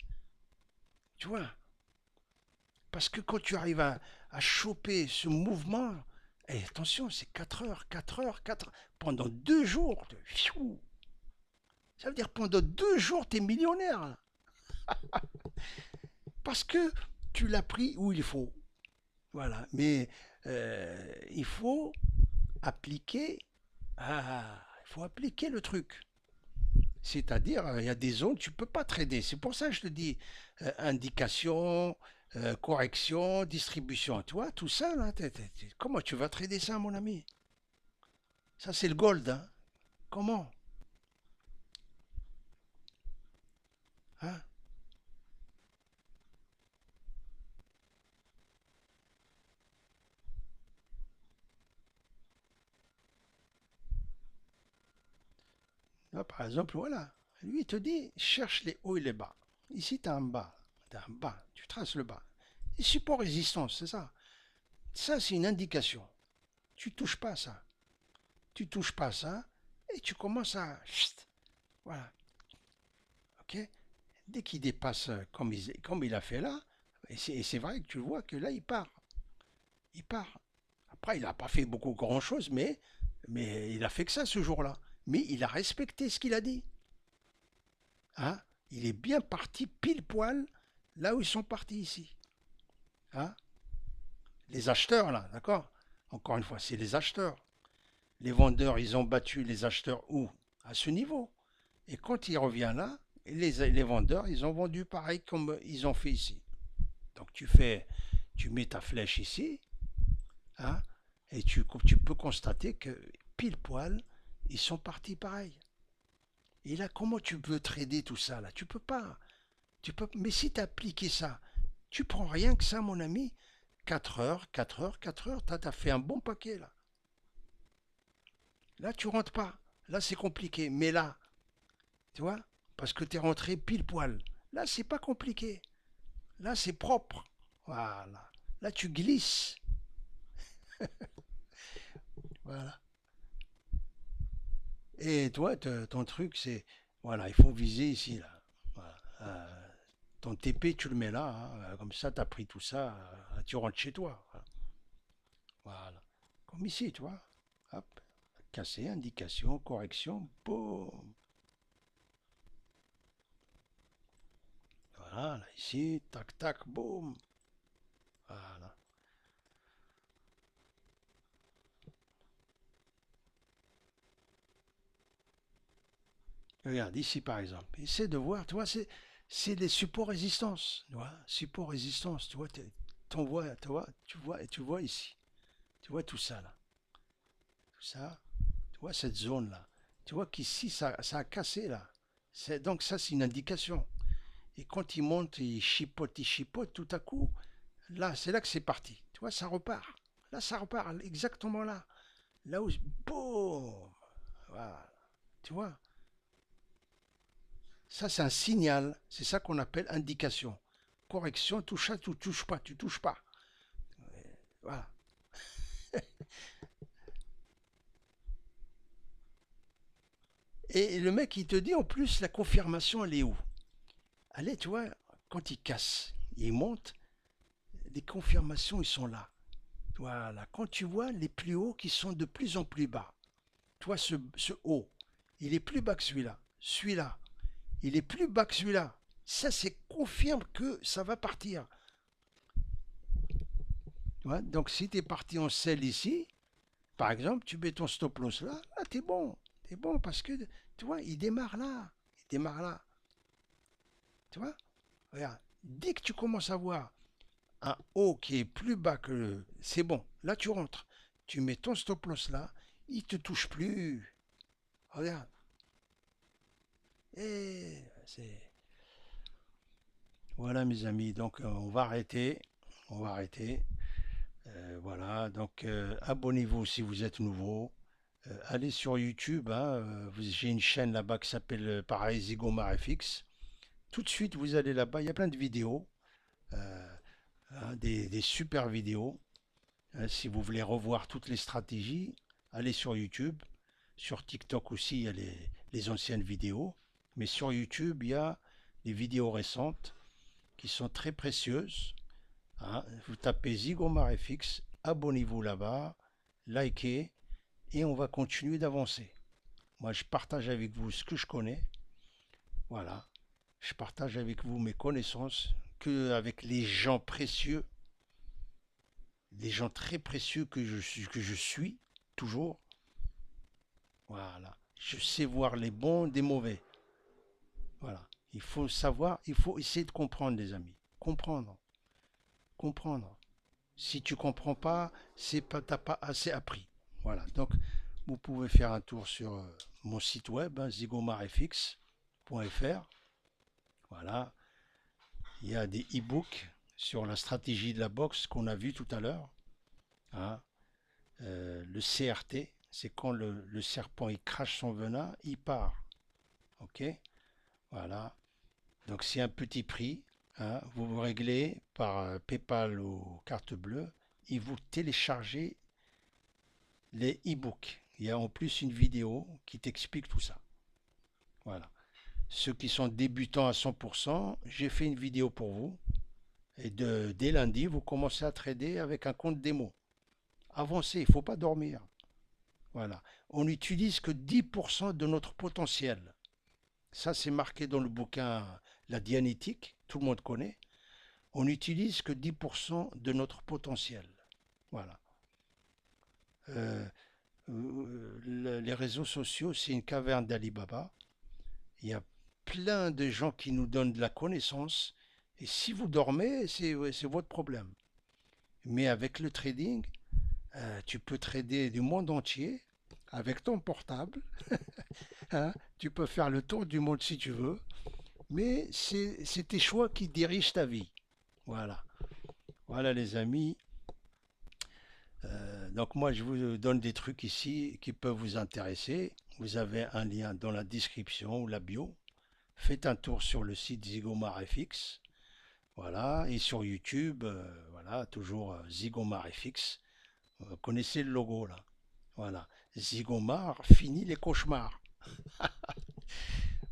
Tu vois? Parce que quand tu arrives à choper ce mouvement, et attention, c'est 4 heures, 4 heures, 4 heures, pendant 2 jours. Ça veut dire pendant 2 jours, tu es millionnaire. Parce que tu l'as pris où il faut. Voilà. Mais il faut appliquer. Il faut appliquer le truc. C'est-à-dire, il y a des zones, tu ne peux pas trader. C'est pour ça que je te dis indication, correction, distribution. Tu vois, tout ça, là, comment tu vas trader ça, mon ami? Ça, c'est le gold. Hein. Comment? Hein? Là, par exemple, voilà. Lui, il te dit, cherche les hauts et les bas. Ici, tu as un bas. Tu as un bas. Tu traces le bas. Et support résistance, c'est ça. Ça, c'est une indication. Tu touches pas à ça. Tu touches pas à ça. Et tu commences à... Voilà. OK? Dès qu'il dépasse comme il a fait là, et c'est vrai que tu vois que là, il part. Il part. Après, il n'a pas fait beaucoup grand-chose, mais il a fait que ça ce jour-là. Mais il a respecté ce qu'il a dit. Hein? Il est bien parti pile poil là où ils sont partis ici. Hein? Les acheteurs, là, d'accord? Encore une fois, c'est les acheteurs. Les vendeurs, ils ont battu les acheteurs où? À ce niveau. Et quand il revient là, les vendeurs, ils ont vendu pareil comme ils ont fait ici. Donc tu mets ta flèche ici, hein, et tu peux constater que pile poil, ils sont partis pareil. Et là, comment tu peux trader tout ça là? Tu peux pas. Mais si tu appliqué ça, tu prends rien que ça, mon ami. 4 heures, 4 heures, 4 heures, tu as fait un bon paquet là. Là, tu rentres pas. Là, c'est compliqué. Mais là, tu vois, parce que tu es rentré pile poil. Là, c'est pas compliqué. Là, c'est propre. Voilà. Là, tu glisses. Voilà. Et toi, ton truc, c'est, voilà, il faut viser ici, là. Voilà. Ton TP, tu le mets là, hein. Comme ça, tu as pris tout ça, tu rentres chez toi. Voilà. Comme ici, tu vois. Hop, casser, indication, correction, boum. Voilà, là, ici, tac, tac, boum. Voilà. Regarde, ici, par exemple. Essaie de voir, tu vois, c'est les supports résistance. Tu vois, support résistance, tu vois, tu vois ici. Tu vois tout ça, là. Tout ça. Tu vois cette zone-là. Tu vois qu'ici, ça a cassé, là. Donc ça, c'est une indication. Et quand il monte, il chipote, tout à coup, là, c'est là que c'est parti. Tu vois, ça repart. Là, ça repart exactement là. Là où, boum, voilà. Tu vois, ça, c'est un signal. C'est ça qu'on appelle indication. Correction, touche à, tu touches pas, tu touches pas. Voilà. Et le mec, il te dit en plus, la confirmation, elle est où? Elle est, tu vois, quand il casse, il monte, les confirmations, ils sont là. Voilà. Quand tu vois les plus hauts qui sont de plus en plus bas, toi, ce haut, il est plus bas que celui-là. Celui-là, il est plus bas que celui-là. Ça, c'est confirme que ça va partir. Ouais, donc, si tu es parti en sell ici, par exemple, tu mets ton stop loss là, là, t'es bon. T'es bon parce que, tu vois, il démarre là. démarre là. Tu vois? Regarde, dès que tu commences à voir un haut qui est plus bas que c'est bon, là tu rentres. Tu mets ton stop loss là, il te touche plus. Regarde. Et c'est voilà mes amis, donc on va arrêter. On va arrêter. Voilà, donc abonnez-vous si vous êtes nouveau. Allez sur YouTube, hein, j'ai une chaîne là-bas qui s'appelle pareil Zigomar FX. Tout de suite, vous allez là-bas, il y a plein de vidéos, euh, hein, des super vidéos. Hein, si vous voulez revoir toutes les stratégies, allez sur YouTube. Sur TikTok aussi, il y a les anciennes vidéos. Mais sur YouTube, il y a des vidéos récentes qui sont très précieuses. Hein. Vous tapez Zigomar FX, abonnez-vous là-bas, likez, et on va continuer d'avancer. Moi, je partage avec vous ce que je connais. Voilà. Je partage avec vous mes connaissances que avec les gens précieux, les gens très précieux que je suis toujours. Voilà. Je sais voir les bons des mauvais. Voilà. Il faut savoir, il faut essayer de comprendre, les amis. Comprendre. Comprendre. Si tu comprends pas, c'est pas, t'as pas assez appris. Voilà. Donc, vous pouvez faire un tour sur mon site web, hein, zigomarfx.fr. Voilà. Il y a des e-books sur la stratégie de la boxe qu'on a vu tout à l'heure. Hein. Le CRT, c'est quand le serpent il crache son venin, il part. Ok. Voilà. Donc c'est un petit prix. Hein. Vous vous réglez par PayPal ou carte bleue et vous téléchargez les e-books. Il y a en plus une vidéo qui t'explique tout ça. Voilà. Ceux qui sont débutants à 100%, j'ai fait une vidéo pour vous. Et dès lundi, vous commencez à trader avec un compte démo. Avancez, il ne faut pas dormir. Voilà. On n'utilise que 10% de notre potentiel. Ça, c'est marqué dans le bouquin La Dianétique, tout le monde connaît. On n'utilise que 10% de notre potentiel. Voilà. Euh, les réseaux sociaux, c'est une caverne d'Ali Baba. Il y a plein de gens qui nous donnent de la connaissance. Et si vous dormez, c'est votre problème. Mais avec le trading, tu peux trader du monde entier avec ton portable. Hein. Tu peux faire le tour du monde si tu veux. Mais c'est tes choix qui dirigent ta vie. Voilà. Voilà les amis. Donc moi je vous donne des trucs ici qui peuvent vous intéresser. Vous avez un lien dans la description ou la bio. Faites un tour sur le site Zigomar FX. Voilà. Et sur YouTube, voilà, toujours Zigomar FX. Vous connaissez le logo là. Voilà. Zigomar finit les cauchemars.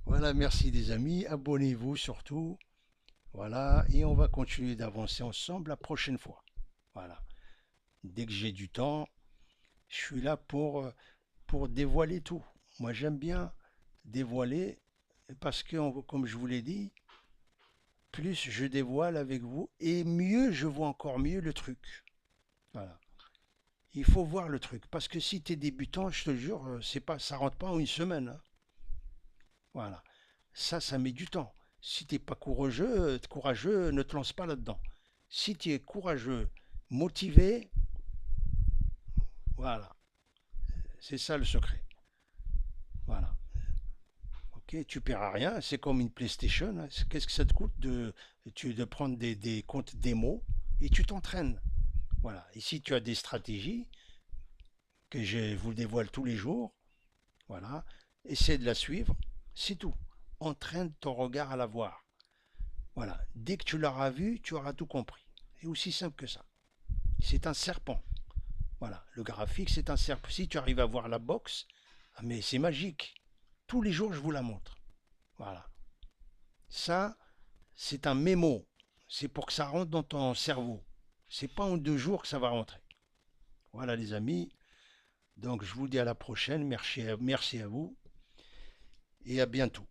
Voilà, merci des amis. Abonnez-vous surtout. Voilà. Et on va continuer d'avancer ensemble la prochaine fois. Voilà. Dès que j'ai du temps, je suis là pour dévoiler tout. Moi, j'aime bien dévoiler parce que, comme je vous l'ai dit, plus je dévoile avec vous et mieux je vois encore mieux le truc. Voilà. Il faut voir le truc parce que si tu es débutant, je te jure, c'est pas, ça rentre pas en une semaine. Hein. Voilà. Ça met du temps. Si tu n'es pas courageux, ne te lance pas là-dedans. Si tu es courageux, motivé, voilà. C'est ça le secret. Voilà. Ok, tu paieras rien, c'est comme une PlayStation. Hein. Qu'est-ce que ça te coûte de prendre des comptes démo et tu t'entraînes. Voilà. Ici, tu as des stratégies que je vous dévoile tous les jours. Voilà. Essaie de la suivre. C'est tout. Entraîne ton regard à la voir. Voilà. Dès que tu l'auras vu, tu auras tout compris. C'est aussi simple que ça. C'est un serpent. Voilà. Le graphique, c'est un serpent. Si tu arrives à voir la boxe, ah, mais c'est magique. Tous les jours, je vous la montre. Voilà. Ça, c'est un mémo. C'est pour que ça rentre dans ton cerveau. C'est pas en 2 jours que ça va rentrer. Voilà les amis. Donc je vous dis à la prochaine. Merci à vous. Et à bientôt.